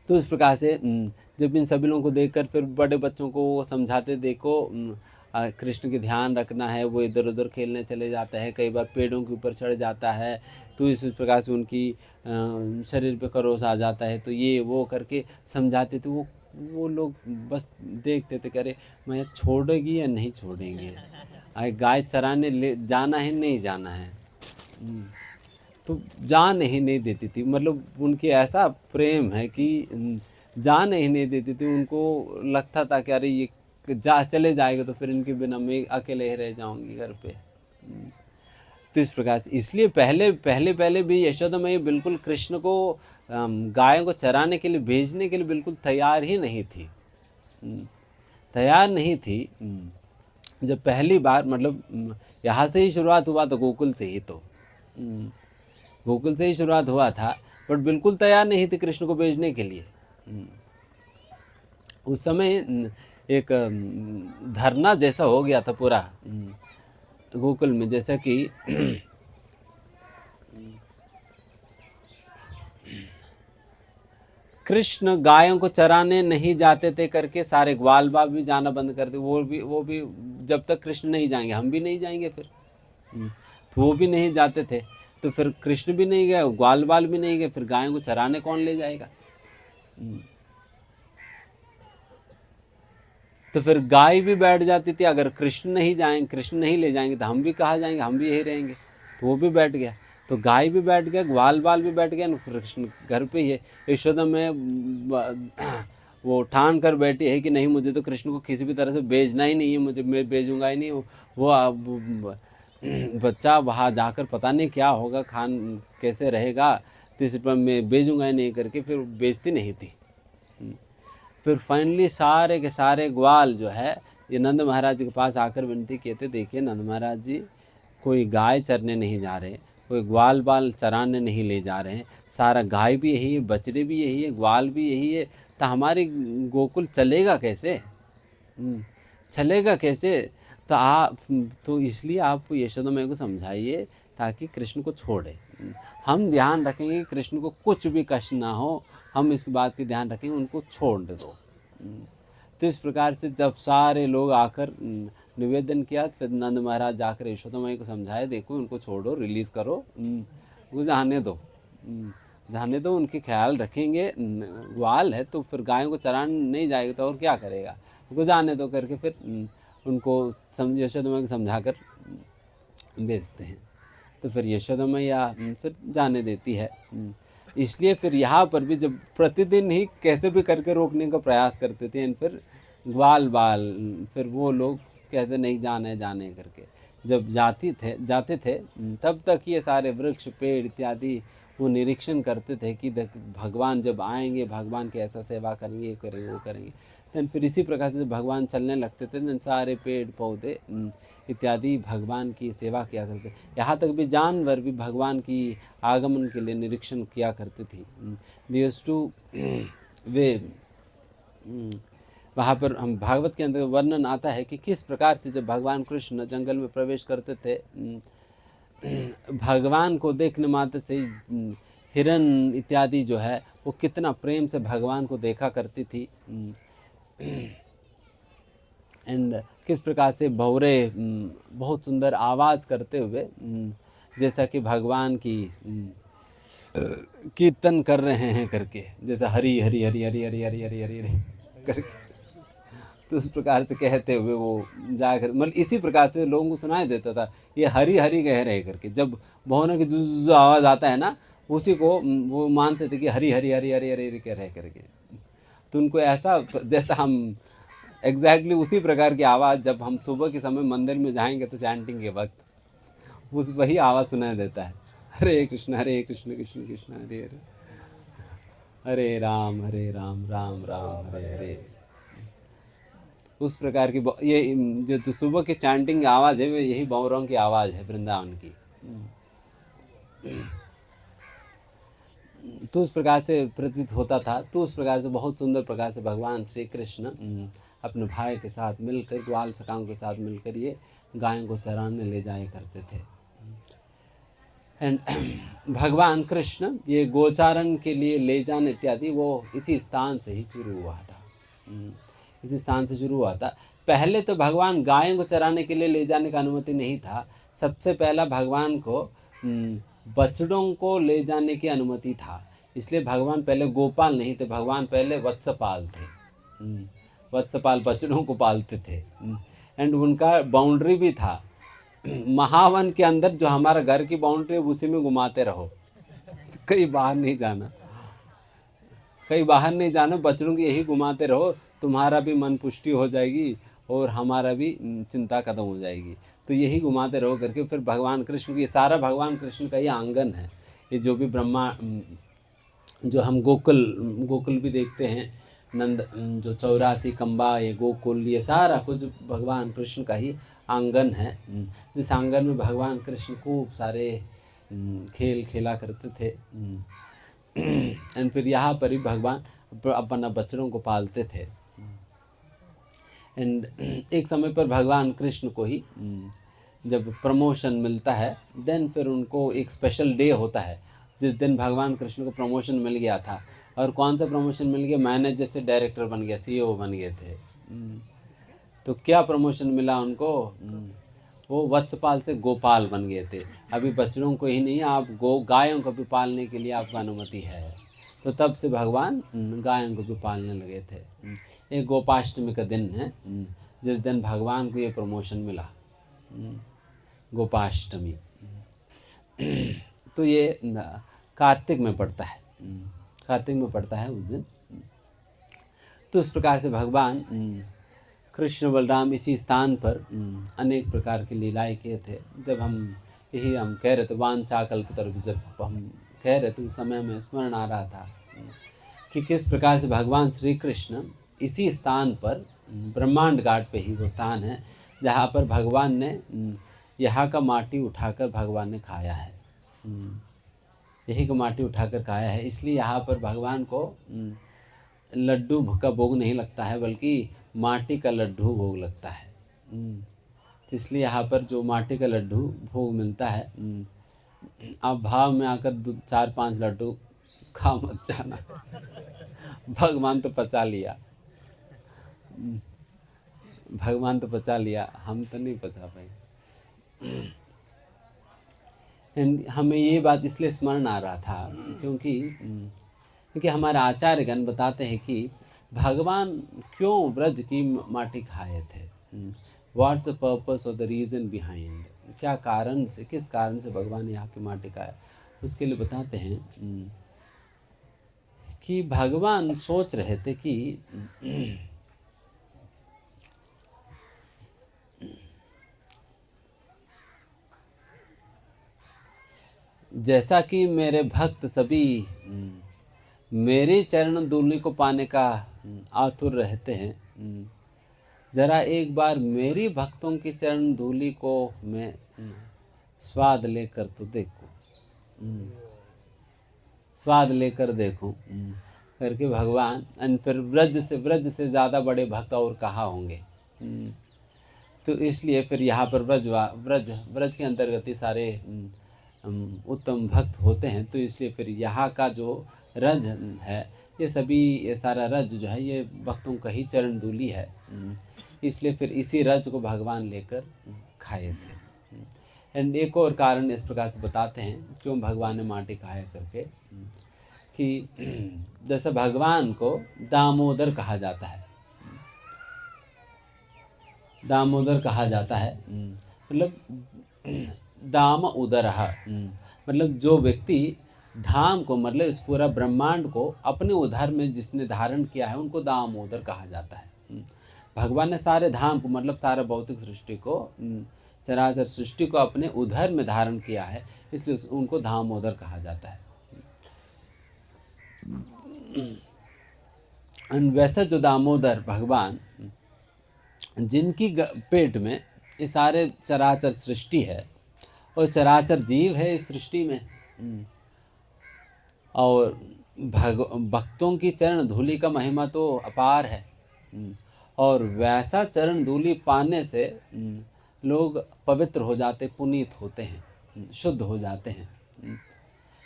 तो इस प्रकार से जब इन सभी लोगों को देखकर फिर बड़े बच्चों को वो समझाते, देखो कृष्ण की ध्यान रखना है, वो इधर उधर खेलने चले जाता है, कई बार पेड़ों के ऊपर चढ़ जाता है, तो इस प्रकार से उनकी शरीर पे करोस आ जाता है, तो ये वो करके समझाते थे। वो लोग बस देखते थे, करे मैं छोड़ेगी या नहीं छोड़ेंगे, गाय चराने ले जाना है नहीं जाना है, तो जान ही नहीं देती थी। मतलब उनकी ऐसा प्रेम है कि जान ही नहीं देती थी। उनको लगता था कि अरे ये चले जाएगा तो फिर इनके बिना मैं अकेले ही रह जाऊंगी घर पे। तो इस प्रकार से इसलिए पहले भी यशोदा मैया बिल्कुल कृष्ण को गायों को चराने के लिए भेजने के लिए बिल्कुल तैयार ही नहीं थी, तैयार नहीं थी। जब पहली बार मतलब यहाँ से ही शुरुआत हुआ तो गोकुल से ही, तो गोकुल से ही शुरुआत हुआ था, बट बिल्कुल तैयार नहीं थी कृष्ण को भेजने के लिए। उस समय एक धरना जैसा हो गया था पूरा गोकुल में, जैसा कि कृष्ण गायों को चराने नहीं जाते थे करके सारे ग्वाल बाल भी जाना बंद कर दे। वो भी जब तक कृष्ण नहीं जाएंगे हम भी नहीं जाएंगे फिर। तो वो भी नहीं जाते थे, तो फिर कृष्ण भी नहीं गए, ग्वाल बाल भी नहीं गए, फिर गायों को चराने कौन ले जाएगा। तो फिर गाय भी बैठ जाती थी, अगर कृष्ण नहीं ले जाएंगे तो हम भी कहाँ जाएंगे, हम भी यही रहेंगे। तो वो भी बैठ गया, तो गाय भी बैठ गया, ग्वाल बाल भी बैठ गया, कृष्ण घर पे ही है। यशोदा में वो ठान कर बैठी है कि नहीं, मुझे तो कृष्ण को किसी भी तरह से भेजना ही नहीं है, मैं भेजूंगा ही नहीं। वो बच्चा वहाँ जाकर पता नहीं क्या होगा, कैसे रहेगा, तो इस पर मैं भेजूंगा ही नहीं करके फिर बेचती नहीं थी। फिर फाइनली सारे के सारे ग्वाल जो है ये नंद महाराज के पास आकर विनती किए थे, देखिए नंद महाराज जी, कोई गाय चरने नहीं जा रहे, कोई ग्वाल बाल चराने नहीं ले जा रहे हैं, सारा गाय भी यही है, बछड़े भी यही है, ग्वाल भी यही है, तो हमारे गोकुल चलेगा कैसे, चलेगा कैसे। तो इसलिए आप यशोदा मैया को समझाइए ताकि कृष्ण को छोड़े। हम ध्यान रखेंगे कि कृष्ण को कुछ भी कष्ट ना हो, हम इस बात की ध्यान रखेंगे, उनको छोड़ दो। तो इस प्रकार से जब सारे लोग आकर निवेदन किया, फिर नंद महाराज जाकर यशोदा मैया को समझाए, देखो उनको छोड़ो, रिलीज़ करो, उनको जाने दो, जाने दो, उनके ख्याल रखेंगे, ग्वाल है तो फिर गायों को चराने नहीं जाएगा तो और क्या करेगा, उनको जाने दो करके फिर उनको यशोदा मैया को समझा कर भेजते हैं। तो फिर यशोदा मैया फिर जाने देती है। इसलिए फिर यहाँ पर भी जब प्रतिदिन ही कैसे भी करके रोकने का प्रयास करते थे, फिर ग्वाल बाल फिर वो लोग कहते नहीं जाना है, जाने करके जब जाते थे तब तक ये सारे वृक्ष पेड़ इत्यादि वो निरीक्षण करते थे कि भगवान जब आएंगे, भगवान की ऐसा सेवा करेंगे, ये करेंगे, वो करेंगे। तो फिर इसी प्रकार से जब भगवान चलने लगते थे तो सारे पेड़ पौधे इत्यादि भगवान की सेवा किया करते। यहाँ तक भी जानवर भी भगवान की आगमन के लिए निरीक्षण किया करते थे। दिस टू वे वहाँ पर हम भागवत के अंदर वर्णन आता है कि किस प्रकार से जब भगवान कृष्ण जंगल में प्रवेश करते थे, भगवान को देखने मात्र से हिरन इत्यादि जो है वो कितना प्रेम से भगवान को देखा करती थी। एंड किस प्रकार से भौरे बहुत सुंदर आवाज़ करते हुए जैसा कि भगवान की कीर्तन कर रहे हैं करके, जैसा हरी हरी हरी हरी हरी हरी हरी हरी हरी करके, तो उस प्रकार से कहते हुए वो जाकर मतलब इसी प्रकार से लोगों को सुनाई देता था ये हरी हरी कह रहे करके। जब भवनों की जो आवाज़ आता है ना, उसी को वो मानते थे कि हरी हरी हरी हरी हरी हरी कह रहे करके। तो उनको ऐसा जैसा हम एग्जैक्टली उसी प्रकार की आवाज़ जब हम सुबह के समय मंदिर में जाएंगे तो चैंटिंग के वक्त उस वही आवाज़ सुनाई देता है, हरे कृष्ण कृष्ण कृष्ण हरे हरे, हरे राम राम राम हरे हरे। उस प्रकार की ये जो सुबह की चैंटिंग की आवाज़ है, यही भौरों की आवाज़ है वृंदावन की। तो उस प्रकार से प्रतीत होता था। तो उस प्रकार से बहुत सुंदर प्रकार से भगवान श्री कृष्ण अपने भाई के साथ मिलकर, ग्वाल सखाओं के साथ मिलकर ये गायों को चराने ले जाया करते थे। एंड भगवान कृष्ण ये गोचारण के लिए ले जाने इत्यादि वो इसी स्थान से ही शुरू हुआ था। इसी स्थान से शुरू हुआ था। पहले तो भगवान गायों को चराने के लिए ले जाने का अनुमति नहीं था। सबसे पहला भगवान को बछड़ों को ले जाने की अनुमति था। इसलिए भगवान पहले गोपाल नहीं थे, भगवान पहले वत्सपाल थे। वत्सपाल बछड़ों को पालते थे। एंड उनका बाउंड्री भी था, महावन के अंदर जो हमारा घर की बाउंड्री है उसी में घुमाते रहो, कहीं बाहर नहीं जाना, कहीं बाहर नहीं जाना, बछड़ों की यही घुमाते रहो, तुम्हारा भी मन पुष्टि हो जाएगी और हमारा भी चिंता खत्म हो जाएगी। तो यही घुमाते रहो करके फिर भगवान कृष्ण की, ये सारा भगवान कृष्ण का ये आंगन है। ये जो भी ब्रह्मा, जो हम गोकुल भी देखते हैं, नंद जो 84 कंबा, ये गोकुल, ये सारा कुछ भगवान कृष्ण का ही आंगन है। जिस आंगन में भगवान कृष्ण खूब सारे खेल खेला करते थे। एंड फिर यहाँ पर ही भगवान अपना बच्चों को पालते थे। एंड एक समय पर भगवान कृष्ण को ही जब प्रमोशन मिलता है, देन फिर उनको एक स्पेशल डे होता है जिस दिन भगवान कृष्ण को प्रमोशन मिल गया था। और कौन सा प्रमोशन मिल गया? मैनेजर से डायरेक्टर बन गया, CEO बन गए थे। तो क्या प्रमोशन मिला उनको? वो वत्सपाल से गोपाल बन गए थे। अभी बच्चों को ही नहीं, आप गायों को भी पालने के लिए आपको अनुमति है। तो तब से भगवान गायों को भी पालने लगे थे। ये गोपाष्टमी का दिन है जिस दिन भगवान को ये प्रमोशन मिला, गोपाष्टमी। तो ये कार्तिक में पड़ता है, कार्तिक में पड़ता है उस दिन। तो उस प्रकार से भगवान कृष्ण बलराम इसी स्थान पर अनेक प्रकार की लीलाएं किए थे। जब हम कह रहे थे वांछाकल्पतरु, जब हम कह रहे थे उस समय में स्मरण आ रहा था कि किस प्रकार से भगवान श्री कृष्ण इसी स्थान पर, ब्रह्मांड घाट पे ही वो स्थान है जहाँ पर भगवान ने यहाँ का माटी उठाकर भगवान ने खाया है। यही का माटी उठाकर खाया है। इसलिए यहाँ पर भगवान को लड्डू का भोग नहीं लगता है, बल्कि माटी का लड्डू भोग लगता है। इसलिए यहाँ पर जो माटी का लड्डू भोग मिलता है, आप भाव में आकर 4-5 लड्डू खा मत जाना, भगवान तो पचा लिया। भगवान तो पचा लिया, हम तो नहीं पचा पाए। हमें ये बात इसलिए स्मरण आ रहा था क्योंकि हमारे आचार्यगण बताते हैं कि भगवान क्यों ब्रज की माटी खाए थे। व्हाट्स द पर्पस और द रीज़न बिहाइंड, क्या कारण से, किस कारण से भगवान यहाँ की माटी खाए, उसके लिए बताते हैं कि भगवान सोच रहे थे कि जैसा कि मेरे भक्त सभी मेरे चरण धूलि को पाने का आतुर रहते हैं, ज़रा एक बार मेरी भक्तों की चरण धूलि को मैं स्वाद लेकर तो देखूं, स्वाद लेकर देखूं करके भगवान। एंड फिर ब्रज से ज़्यादा बड़े भक्त और कहाँ होंगे। तो इसलिए फिर यहाँ पर ब्रज के अंतर्गत ही सारे उत्तम भक्त होते हैं। तो इसलिए फिर यहाँ का जो रज है, ये सारा रज जो है ये भक्तों का ही चरण धूलि है। इसलिए फिर इसी रज को भगवान लेकर खाए थे। एंड एक और कारण इस प्रकार से बताते हैं क्यों भगवान ने माटी खाया करके, कि जैसे भगवान को दामोदर कहा जाता है, दामोदर कहा जाता है, मतलब दाम उदर, मतलब जो व्यक्ति धाम को, मतलब इस पूरा ब्रह्मांड को अपने उदर में जिसने धारण किया है उनको दामोदर कहा जाता है। भगवान ने सारे धाम को, मतलब सारे भौतिक सृष्टि को, चराचर सृष्टि को अपने उदर में धारण किया है, इसलिए उनको दामोदर कहा जाता है। वैसा जो दामोदर भगवान, जिनकी पेट में ये सारे चराचर सृष्टि है और चराचर जीव है इस सृष्टि में, और भक्तों की चरण धूलि का महिमा तो अपार है। और वैसा चरण धूलि पाने से लोग पवित्र हो जाते, पुनीत होते हैं, शुद्ध हो जाते हैं।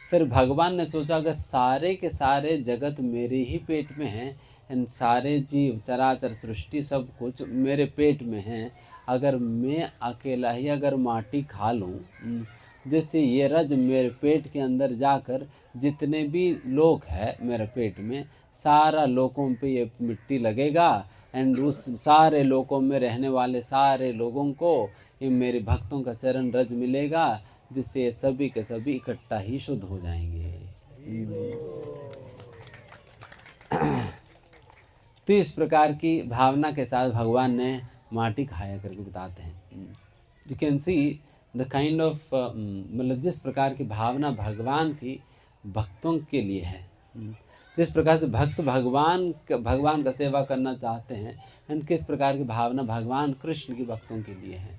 फिर भगवान ने सोचा अगर सारे के सारे जगत मेरे ही पेट में हैं, इन सारे जीव चराचर सृष्टि सब कुछ मेरे पेट में हैं, अगर मैं अकेला ही अगर माटी खा लूँ, जिससे ये रज मेरे पेट के अंदर जाकर जितने भी लोग हैं मेरे पेट में, सारा लोगों पे ये मिट्टी लगेगा, एंड उस सारे लोगों में रहने वाले सारे लोगों को ये मेरे भक्तों का चरण रज मिलेगा, जिससे सभी के सभी इकट्ठा ही शुद्ध हो जाएंगे। तो इस प्रकार की भावना के साथ भगवान ने माटी खाया करके बताते हैं। You can see the kind of, मतलब जिस प्रकार की भावना भगवान की भक्तों के लिए है, जिस प्रकार से भक्त भगवान का सेवा करना चाहते हैं, एंड किस प्रकार की भावना भगवान कृष्ण की भक्तों के लिए है।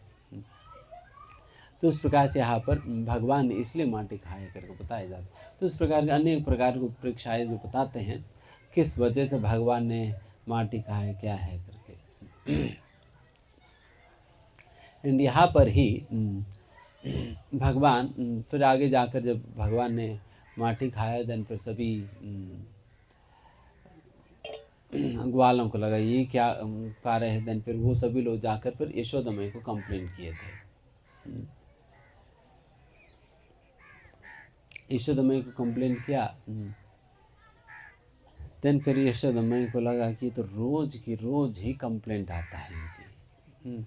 तो उस प्रकार से यहाँ पर भगवान ने इसलिए माटी खाया करके बताया जाता है। तो इस प्रकार के अनेक प्रकार की परीक्षाएँ जो बताते हैं किस वजह से भगवान ने माटी खाया, क्या है करके। एंड यहाँ पर ही भगवान फिर आगे जाकर जब भगवान ने माटी खाया, देन फिर सभी ग्वालों को लगा ये क्या कार्य है। देन फिर वो सभी लोग जाकर फिर यशोदा मैया को कंप्लेंट किए थे। यशोदा मैया को कंप्लेंट किया, देन फिर यशोदा मैया को लगा कि तो रोज की रोज ही कंप्लेंट आता है इनकी,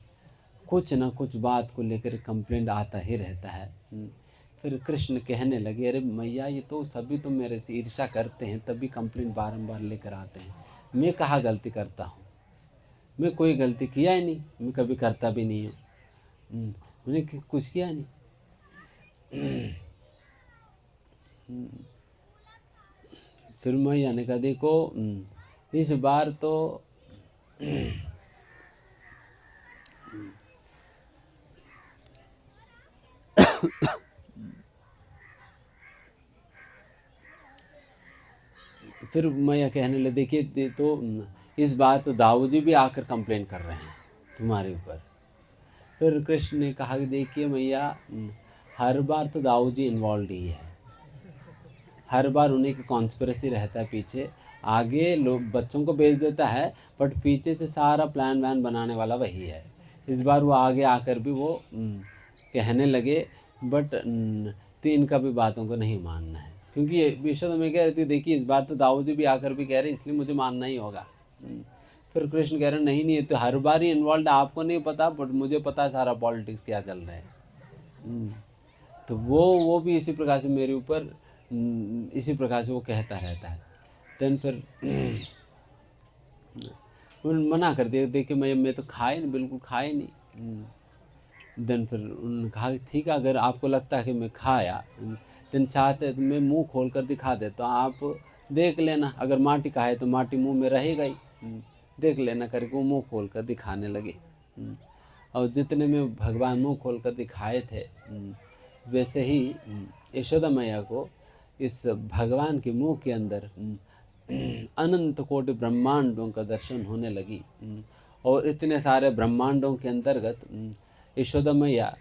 कुछ ना कुछ बात को लेकर कंप्लेंट आता ही रहता है। फिर कृष्ण कहने लगे, अरे मैया ये तो सभी तो मेरे से ईर्ष्या करते हैं तभी कंप्लेंट बारंबार लेकर आते हैं, मैं कहाँ गलती करता हूँ, मैं कोई गलती किया ही नहीं, मैं कभी करता भी नहीं हूँ, मैंने कुछ किया नहीं। फिर मैया ने कहा देखो इस बार तो फिर मैया कहने लगे देखिए तो इस बार तो दाऊ जी भी आकर कंप्लेंट कर रहे हैं तुम्हारे ऊपर। फिर कृष्ण ने कहा कि देखिए मैया हर बार तो दाऊ जी इन्वॉल्व ही है, हर बार उन्हीं की कॉन्स्पिरेसी रहता है पीछे, आगे लोग बच्चों को भेज देता है, बट पीछे से सारा प्लान वैन बनाने वाला वही है। इस बार वो आगे आकर भी वो कहने लगे, बट तो इनका भी बातों को नहीं मानना है, क्योंकि ये यशोदा में कह रही थी, देखिए इस बार तो दाऊ जी भी आकर भी कह रहे, इसलिए मुझे मानना ही होगा। फिर कृष्ण कह रहे नहीं नहीं, ये तो हर बार ही इन्वॉल्व, आपको नहीं पता बट मुझे पता है सारा पॉलिटिक्स क्या चल रहा है। तो वो भी इसी प्रकार से मेरे ऊपर इसी प्रकार से वो कहता रहता है। देन फिर उन्होंने मना कर दिया, देखिए मैं तो खाए नहीं, बिल्कुल खाए नहीं। देन फिर उन्होंने कहा ठीक है, अगर आपको लगता है कि मैं खाया, देन चाहते तो मैं मुंह खोल कर दिखा देता हूँ, आप देख लेना, अगर माटी का है तो माटी मुंह में रहेगा ही, देख लेना करके वो मुंह खोल कर दिखाने लगे। और जितने में भगवान मुंह खोल कर दिखाए थे, वैसे ही यशोदा मैया को इस भगवान के मुंह के अंदर अनंत कोटि ब्रह्मांडों का दर्शन होने लगी। और इतने सारे ब्रह्मांडों के अंतर्गत यशोदा मैया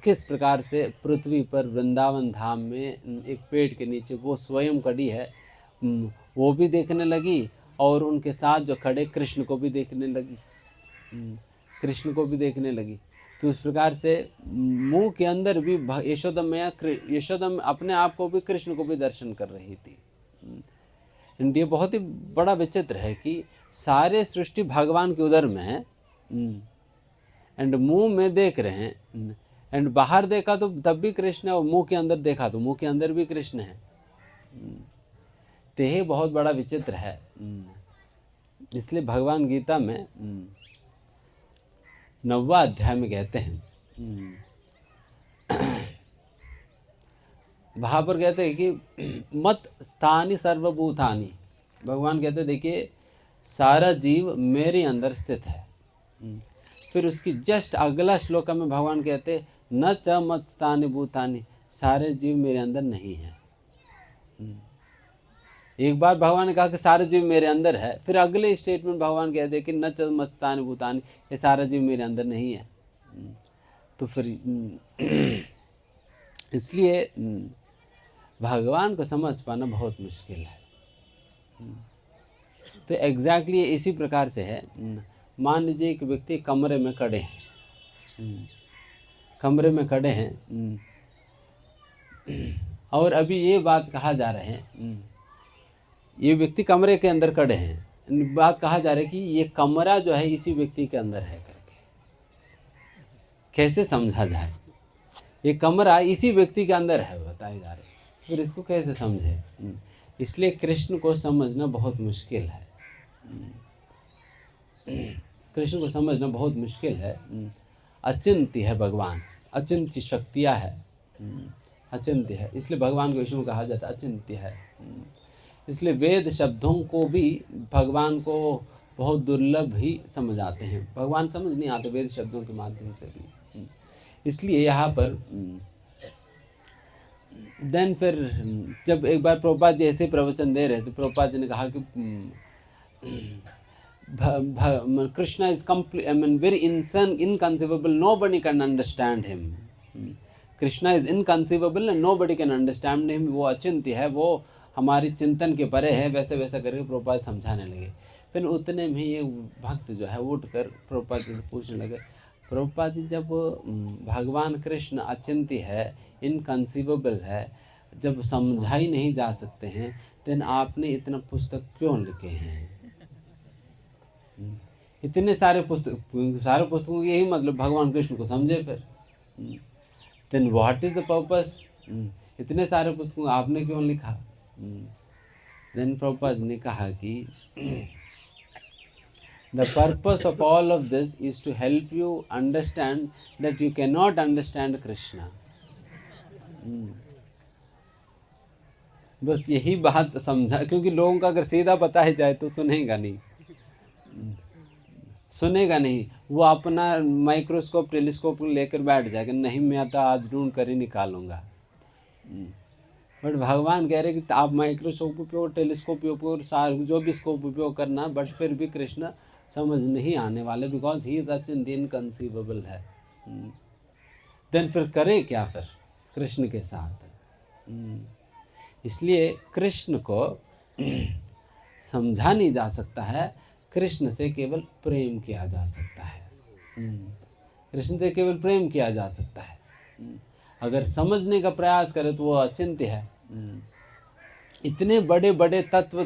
किस प्रकार से पृथ्वी पर वृंदावन धाम में एक पेड़ के नीचे वो स्वयं खड़ी है, वो भी देखने लगी, और उनके साथ जो खड़े कृष्ण को भी देखने लगी, कृष्ण को भी देखने लगी। तो उस प्रकार से मुंह के अंदर भी यशोदा मैया यशोदा अपने आप को भी कृष्ण को भी दर्शन कर रही थी। एंड ये बहुत ही बड़ा विचित्र है कि सारे सृष्टि भगवान के उदर में है, एंड मुंह में देख रहे हैं, एंड बाहर देखा तो तब भी कृष्ण है, और मुंह के अंदर देखा तो मुंह के अंदर भी कृष्ण है। तो ये बहुत बड़ा विचित्र है। इसलिए भगवान गीता में 9वां अध्याय में कहते हैं, वहाँ पर कहते हैं कि मत स्थानी सर्वभूतानि, भगवान कहते हैं देखिए सारा जीव मेरे अंदर स्थित है। फिर उसकी जस्ट अगला श्लोक में भगवान कहते हैं न च मत स्थानी भूतानि, सारे जीव मेरे अंदर नहीं है। एक बार भगवान ने कहा कि सारे जीव मेरे अंदर है, फिर अगले स्टेटमेंट भगवान कहते हैं कि न च मत स्थानी भूतानि, ये सारा जीव मेरे अंदर नहीं है। तो फिर इसलिए भगवान को समझ पाना बहुत मुश्किल है। तो एग्जैक्टली इसी प्रकार से है। मान लीजिए एक व्यक्ति कमरे में खड़े हैं, कमरे में खड़े हैं, और अभी ये बात कहा जा रहा है, ये व्यक्ति कमरे के अंदर खड़े हैं, बात कहा जा रहा है कि ये कमरा जो है इसी व्यक्ति के अंदर है करके। कैसे समझा जाए, ये कमरा इसी व्यक्ति के अंदर है बताए जा रहे, फिर इसको कैसे समझे। इसलिए कृष्ण को समझना बहुत मुश्किल है, कृष्ण को समझना बहुत मुश्किल है। अचिंत्य है भगवान, अचिंत्य शक्तियाँ है, अचिंत्य है, इसलिए भगवान को विष्णु कहा जाता है अचिंत्य है। इसलिए वेद शब्दों को भी भगवान को बहुत दुर्लभ ही समझ आते हैं, भगवान समझ नहीं आते वेद शब्दों के माध्यम से भी। इसलिए यहाँ पर देन फिर जब एक बार प्रभुपाद जी ऐसे प्रवचन दे रहे थे, प्रभुपाद जी ने कहा कि Krishna is complete, I mean very inconceivable, nobody can understand him. Krishna is inconceivable and nobody can understand him, वो अचिंत्य है, वो हमारी चिंतन के परे है, वैसे वैसा करके प्रभुपाद समझाने लगे। फिर उतने में ये भक्त जो है उठ कर प्रभुपाद जी से पूछने लगे, प्रभुपाद जी जब भगवान कृष्ण अचिंत्य है, इनकंसीवेबल है, जब समझा ही नहीं जा सकते हैं, देन आपने इतना पुस्तक क्यों लिखे हैं? इतने सारे पुस्तकों की यही मतलब भगवान कृष्ण को समझे। फिर then what is the purpose, इतने सारे पुस्तकों आपने क्यों लिखा? देन प्रभुपाद ने कहा कि the purpose of all of this is to help you understand that you cannot understand Krishna. बस यही बात समझा, क्योंकि लोगों का अगर सीधा पता ही जाए तो सुनेगा नहीं, सुनेगा नहीं, वो अपना माइक्रोस्कोप टेलीस्कोप लेकर बैठ जाएगा, नहीं मैं तो आज ढूंढ कर ही निकालूंगा। बट भगवान कह रहे कि आप माइक्रोस्कोप उपयोग, टेलीस्कोप उपयोग, जो भी स्कोप उपयोग करना, बट फिर भी कृष्ण समझ नहीं आने वाले, because he is Achintya, inconceivable है। देन फिर करे क्या फिर कृष्ण के साथ? इसलिए कृष्ण को समझा नहीं जा सकता है, कृष्ण से केवल प्रेम किया जा सकता है। कृष्ण से केवल प्रेम किया जा सकता है। अगर समझने का प्रयास करें तो वो अचिंत्य है। इतने बड़े बड़े तत्व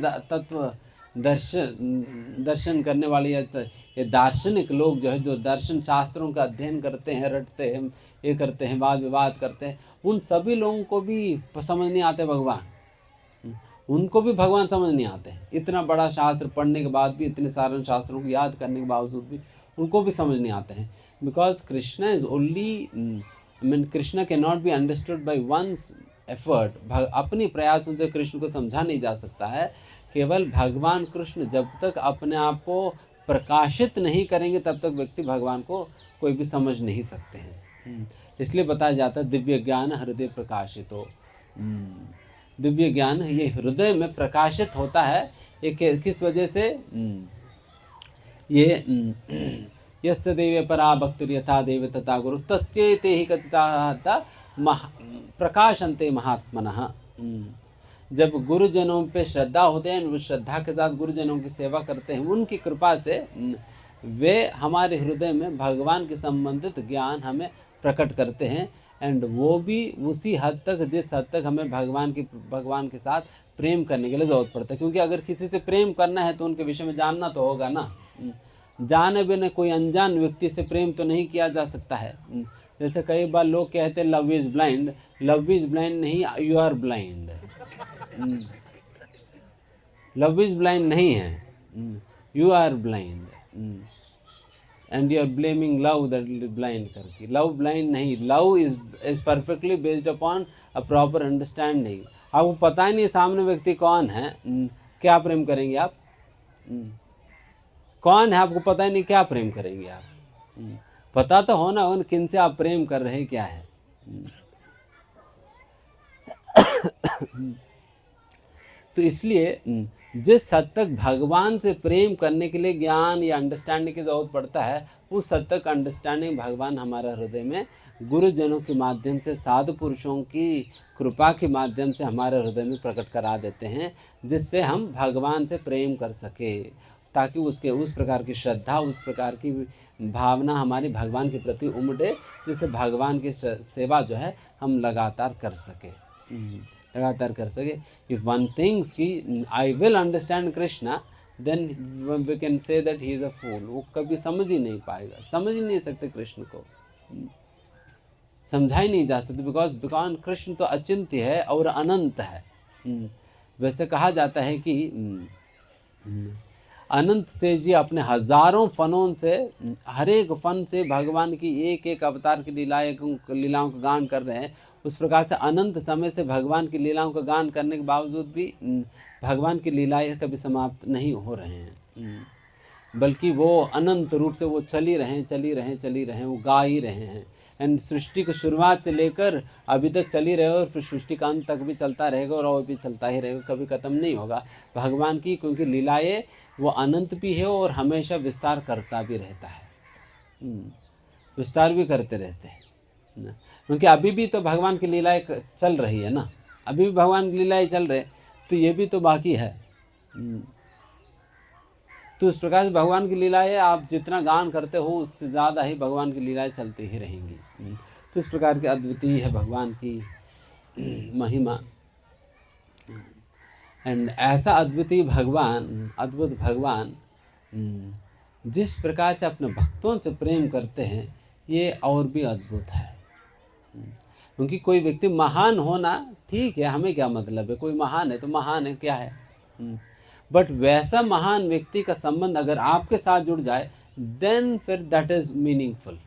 दर्शन करने वाले ये दार्शनिक लोग जो है, जो दर्शन शास्त्रों का अध्ययन करते हैं, रटते हैं, ये करते हैं, वाद विवाद करते हैं, उन सभी लोगों को भी समझ नहीं आते भगवान। उनको भी भगवान समझ नहीं आते हैं। इतना बड़ा शास्त्र पढ़ने के बाद भी, इतने सारे शास्त्रों को याद करने के बावजूद भी उनको भी समझ नहीं आते हैं। Because Krishna is only Krishna can not be understood by one's effort. अपनी प्रयासों से कृष्ण को समझा नहीं जा सकता है। केवल भगवान कृष्ण जब तक अपने आप को प्रकाशित नहीं करेंगे तब तक व्यक्ति भगवान को कोई भी समझ नहीं सकते हैं। इसलिए बताया जाता है दिव्य ज्ञान हृदय प्रकाशित हो। दिव्य ज्ञान ये हृदय में प्रकाशित होता है। ये किस वजह से? ये यस्य देवे परा भक्ति यथा देव तथा गुरु तस्येते ही कथिता प्रकाशन्ते महात्मनः। जब गुरुजनों पे श्रद्धा होते हैं, वो श्रद्धा के साथ गुरुजनों की सेवा करते हैं, उनकी कृपा से वे हमारे हृदय में भगवान के संबंधित ज्ञान हमें प्रकट करते हैं। एंड वो भी उसी हद तक जिस हद तक हमें भगवान के साथ प्रेम करने के लिए ज़रूरत पड़ता है। क्योंकि अगर किसी से प्रेम करना है तो उनके विषय में जानना तो होगा ना। जाने बिना कोई अनजान व्यक्ति से प्रेम तो नहीं किया जा सकता है। जैसे कई बार लोग कहते हैं love is blind. Love is blind नहीं, you are blind. Love is blind नहीं है, you are blind. And you are blaming love that blind करके। लव ब्लाइंड नहीं, love is perfectly based upon a proper understanding. आपको पता ही नहीं सामने व्यक्ति कौन है, क्या प्रेम करेंगे आप? कौन है आपको पता ही नहीं, क्या प्रेम करेंगे आप? पता तो होना उन किन से आप प्रेम कर रहे हैं, क्या है। तो इसलिए जिस हद तक भगवान से प्रेम करने के लिए ज्ञान या अंडरस्टैंडिंग की जरूरत पड़ता है, उस हद तक अंडरस्टैंडिंग भगवान हमारे हृदय में गुरुजनों के माध्यम से, साधु पुरुषों की कृपा के माध्यम से हमारे हृदय में प्रकट करा देते हैं, जिससे हम भगवान से प्रेम कर सके, ताकि उस प्रकार की श्रद्धा, उस प्रकार की भावना हमारी भगवान के प्रति उमड़े, जिससे भगवान की सेवा जो है हम लगातार कर सके। इफ वन थिंग्स कि I will understand Krishna, then we can say that he is a fool. वो कभी समझ ही नहीं पाएगा, समझ ही नहीं सकते कृष्ण को, समझा ही नहीं जा सकते। बिकॉज कृष्ण तो अचिंत्य है और अनंत है। वैसे कहा जाता है कि अनंत शेष जी अपने हजारों फनों से, हर एक फन से भगवान की एक एक अवतार की लीलाओं का गान कर रहे हैं। उस प्रकार से अनंत समय से भगवान की लीलाओं का गान करने के बावजूद भी भगवान की लीलाएं कभी समाप्त नहीं हो रहे हैं, बल्कि वो अनंत रूप से वो चली रहे, वो गा ही रहे हैं। एंड सृष्टि की शुरुआत से लेकर अभी तक चली रहे, और फिर सृष्टि का अंत तक भी चलता रहेगा, और भी चलता ही रहेगा, कभी ख़त्म नहीं होगा भगवान की। क्योंकि लीलाएं वो अनंत भी है और हमेशा विस्तार करता भी रहता है, विस्तार भी करते रहते हैं। क्योंकि अभी भी तो भगवान की लीलाएं चल रही है ना, अभी भी भगवान की लीलाएं चल रहे, तो ये भी तो बाकी है। तो उस प्रकार से भगवान की लीलाएं आप जितना गान करते हो, उससे ज़्यादा ही भगवान की लीलाएं चलती ही रहेंगी। तो इस प्रकार की अद्वितीय है भगवान की महिमा। एंड ऐसा अद्वितीय भगवान, अद्भुत भगवान जिस प्रकार से अपने भक्तों से प्रेम करते हैं, ये और भी अद्भुत है। क्योंकि कोई व्यक्ति महान होना ठीक है, हमें क्या मतलब है, कोई महान है तो महान है, क्या है। बट वैसा महान व्यक्ति का संबंध अगर आपके साथ जुड़ जाए, देन फिर दैट इज़ मीनिंगफुल।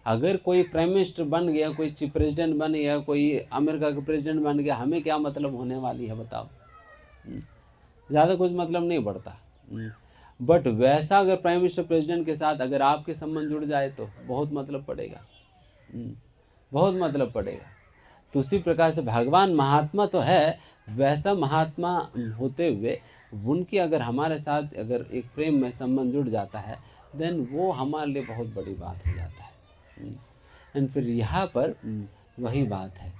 अगर कोई प्राइम मिनिस्टर बन गया, कोई चीफ प्रेसिडेंट बन गया, कोई अमेरिका का प्रेसिडेंट बन गया, हमें क्या मतलब होने वाली है बताओ, ज़्यादा कुछ मतलब नहीं पड़ता। बट वैसा अगर प्राइम मिनिस्टर प्रेसिडेंट के साथ अगर आपके संबंध जुड़ जाए तो बहुत मतलब पड़ेगा, बहुत मतलब पड़ेगा। तो उसी प्रकार से भगवान महात्मा तो है, वैसा महात्मा होते हुए उनकी अगर हमारे साथ अगर एक प्रेम में संबंध जुड़ जाता है, देन वो हमारे लिए बहुत बड़ी बात हो जाता है। एंड फिर यहाँ पर वही बात है।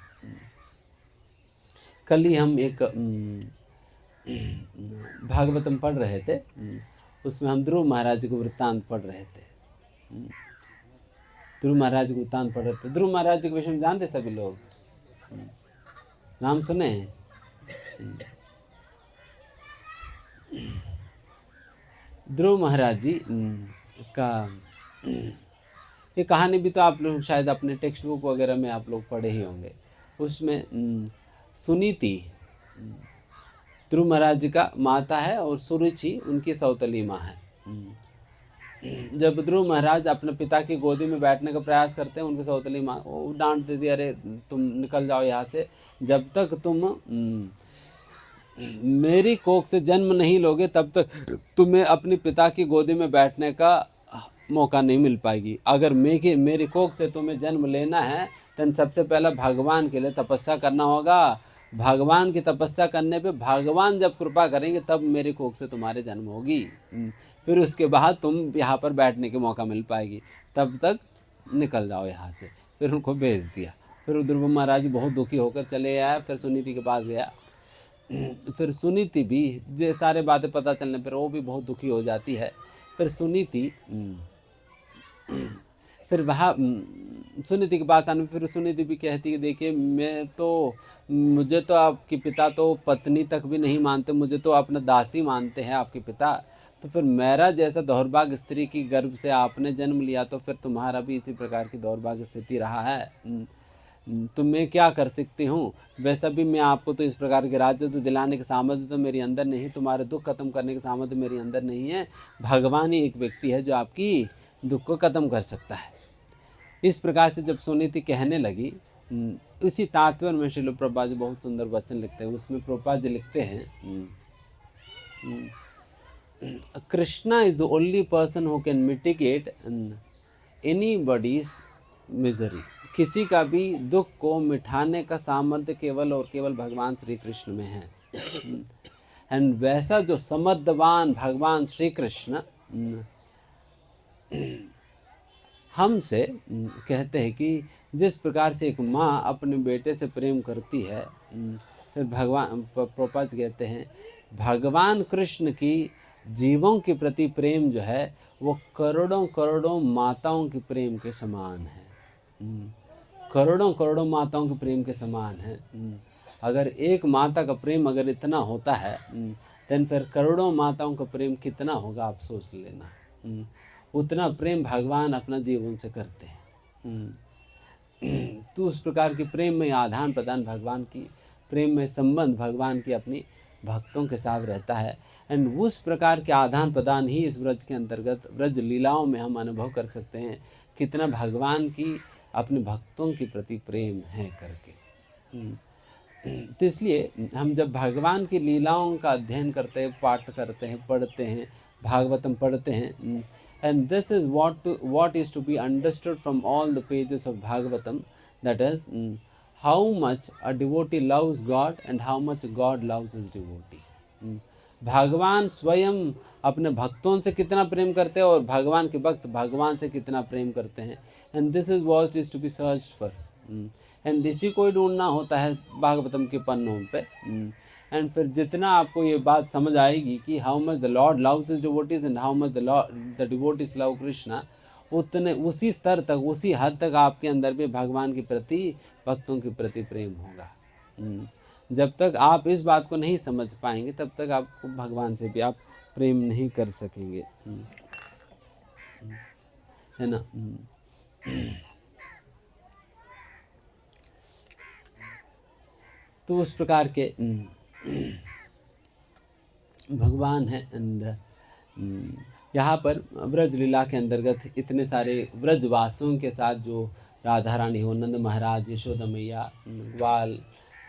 कल ही हम एक भागवतम पढ़ रहे थे, उसमें हम ध्रुव महाराज को वृत्तांत पढ़ रहे थे। ध्रुव महाराज को वृत्तांत पढ़ रहे थे। ध्रुव महाराज के विषय में जानते सभी लोग, नाम सुने हैं? ध्रुव महाराज जी का ये कहानी भी तो आप लोग शायद अपने टेक्स्ट बुक वगैरह में आप लोग पढ़े ही होंगे। उसमें सुनीति ध्रुव महाराज जी का माता है और सुरुचि उनकी सौतली माँ है। जब ध्रुव महाराज अपने पिता की गोदी में बैठने का प्रयास करते हैं, उनकी सौतली माँ वो डांट देती, अरे तुम निकल जाओ यहाँ से, जब तक तुम मेरी कोख से जन्म नहीं लोगे तब तक तुम्हें अपने पिता की गोदी में बैठने का मौका नहीं मिल पाएगी। अगर मेरी कोख से तुम्हें जन्म लेना है तो सबसे पहला भगवान के लिए तपस्या करना होगा। भगवान की तपस्या करने पे भगवान जब कृपा करेंगे तब मेरी कोख से तुम्हारे जन्म होगी, फिर उसके बाद तुम यहाँ पर बैठने के मौका मिल पाएगी, तब तक निकल जाओ यहाँ से। फिर उनको भेज दिया। फिर ध्रुव महाराज बहुत दुखी होकर चले आया। फिर सुनीति के पास गया। फिर सुनीति भी ये सारे बातें पता चलने पर वो भी बहुत दुखी हो जाती है। फिर सुनीति फिर वहाँ सुनीति के पास आने, फिर सुनीति भी कहती है, देखिए मुझे तो आपके पिता तो पत्नी तक भी नहीं मानते, मुझे तो अपना दासी मानते हैं आपके पिता। तो फिर मेरा जैसा दौर्भाग्य स्त्री की गर्भ से आपने जन्म लिया, तो फिर तुम्हारा भी इसी प्रकार की दौर्भाग्य स्थिति रहा है। तो मैं क्या कर सकती हूँ? वैसा भी मैं आपको तो इस प्रकार के राज्य तो दिलाने के सामर्थ्य तो मेरे अंदर नहीं, तुम्हारे दुख खत्म करने के सामर्थ्य मेरे अंदर नहीं है। भगवान ही एक व्यक्ति है जो आपकी दुख को खत्म कर सकता है। इस प्रकार से जब सुनीति कहने लगी, उसी तात्पर्य में श्रील प्रभुपाद जी बहुत सुंदर वचन लिखते हैं। उसमें प्रभुपाद जी लिखते हैं, Krishna is the only person who can mitigate anybody's misery. किसी का भी दुख को मिटाने का सामर्थ्य केवल और केवल भगवान श्री कृष्ण में है। एंड वैसा जो समर्थवान भगवान श्री कृष्ण हमसे कहते हैं कि जिस प्रकार से एक माँ अपने बेटे से प्रेम करती है, फिर भगवान प्रभुपाद कहते हैं भगवान कृष्ण की जीवों के प्रति प्रेम जो है वो करोड़ों करोड़ों माताओं के प्रेम के समान है। करोड़ों करोड़ों माताओं के प्रेम के समान है। अगर एक माता का प्रेम अगर इतना होता है तो फिर करोड़ों माताओं का प्रेम कितना होगा, आप सोच लेना। उतना प्रेम भगवान अपना जीवन से करते हैं। तो उस प्रकार के प्रेम में आदान प्रदान भगवान की, प्रेम में संबंध भगवान की अपनी भक्तों के साथ रहता है। एंड उस प्रकार के आदान प्रदान ही इस व्रज के अंतर्गत व्रज लीलाओं में हम अनुभव कर सकते हैं कितना भगवान की अपने भक्तों के प्रति प्रेम है करके। तो इसलिए हम जब भगवान की लीलाओं का अध्ययन करते हैं, पाठ करते हैं, पढ़ते हैं, भागवतम पढ़ते हैं, and this is what is to be understood from all the pages of Bhagavatam, that is how much a devotee loves God and how much God loves his devotee। भगवान स्वयं अपने भक्तों से कितना प्रेम करते हैं और भगवान के भक्त भगवान से कितना प्रेम करते हैं। And this is what is to be search for. And इसी को ही ढूंढना होता है भागवतम के पन्नों पे। एंड फिर जितना आपको ये बात समझ आएगी कि how much the Lord loves his devotees and how much the devotees love Krishna, उतने उसी स्तर तक, उसी हद तक आपके अंदर भी भगवान के प्रति, भक्तों के प्रति प्रेम होगा। जब तक आप इस बात को नहीं समझ पाएंगे तब तक आपको भगवान से भी आप प्रेम नहीं कर सकेंगे, है ना। तो उस प्रकार के भगवान है। एंड यहाँ पर व्रज लीला के अंतर्गत इतने सारे व्रजवासियों के साथ जो राधा रानी हो, नंद महाराज, यशोदा मैया, ग्वाल,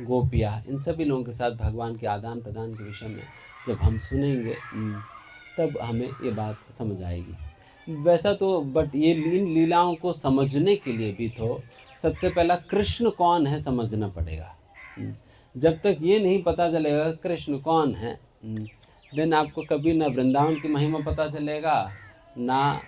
गोपिया, इन सभी लोगों के साथ भगवान के आदान प्रदान के विषय में जब हम सुनेंगे तब हमें ये बात समझ आएगी। वैसा तो बट ये इन लीलाओं को समझने के लिए भी तो सबसे पहला कृष्ण कौन है समझना पड़ेगा। जब तक ये नहीं पता चलेगा कृष्ण कौन है, देन आपको कभी ना वृंदावन की महिमा पता चलेगा, ना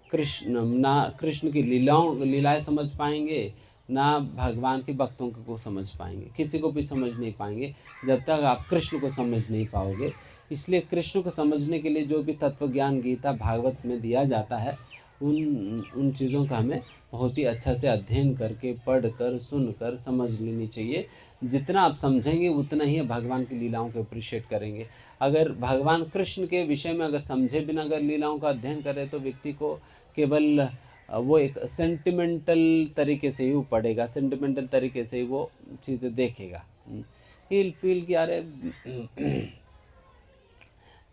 कृष्ण की लीलाएं समझ पाएंगे, ना भगवान के भक्तों को समझ पाएंगे, किसी को भी समझ नहीं पाएंगे जब तक आप कृष्ण को समझ नहीं पाओगे। इसलिए कृष्ण को समझने के लिए जो भी तत्व ज्ञान गीता भागवत में दिया जाता है, उन चीज़ों का हमें बहुत ही अच्छा से अध्ययन करके, पढ़ कर, सुन कर समझ लेनी चाहिए। जितना आप समझेंगे उतना ही भगवान की लीलाओं को अप्रिशिएट करेंगे। अगर भगवान कृष्ण के विषय में अगर समझे बिना अगर लीलाओं का अध्ययन करे तो व्यक्ति को केवल वो एक सेंटिमेंटल तरीके से ही वो पढ़ेगा, सेंटिमेंटल तरीके से ही वो चीज़ें देखेगा। ही फील कि अरे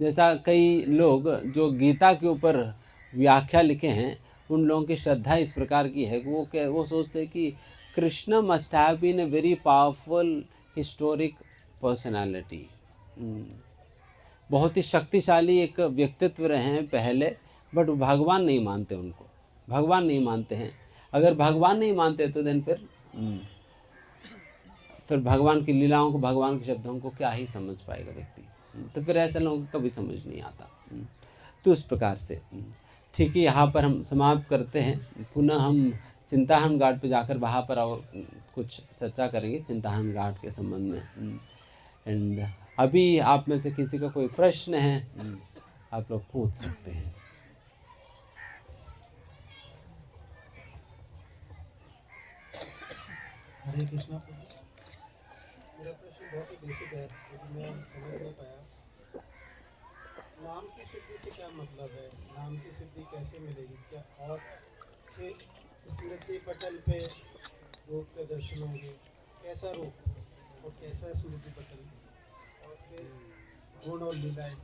जैसा कई लोग जो गीता के ऊपर व्याख्या लिखे हैं, उन लोगों की श्रद्धा इस प्रकार की है कि वो सोचते हैं कि Krishna must have been a very powerful historic personality, बहुत ही शक्तिशाली एक व्यक्तित्व रहे हैं पहले, बट भगवान नहीं मानते उनको, भगवान नहीं मानते हैं। अगर भगवान नहीं मानते तो देन फिर भगवान की लीलाओं को, भगवान के शब्दों को क्या ही समझ पाएगा व्यक्ति। तो फिर ऐसे लोगों को कभी समझ नहीं आता। तो उस प्रकार से ठीक है, यहाँ पर हम समाप्त करते हैं। पुनः हम चिंताहन घाट पे जाकर वहाँ पर और कुछ चर्चा करेंगे चिंताहन घाट के संबंध में। एंड अभी आप में से किसी का कोई प्रश्न है आप लोग पूछ सकते हैं। हरे कृष्णा। मेरा प्रश्न बहुत ही बेसिक है, लेकिन मैं समझ नहीं पाया। नाम की सिद्धि से क्या मतलब है? नाम की सिद्धि कैसे मिलेगी? क्या और फिर स्मृति पटल पे रूप के दर्शन होंगे? कैसा रूप और कैसा स्मृति पटल, और फिर गुण और लीलाएं?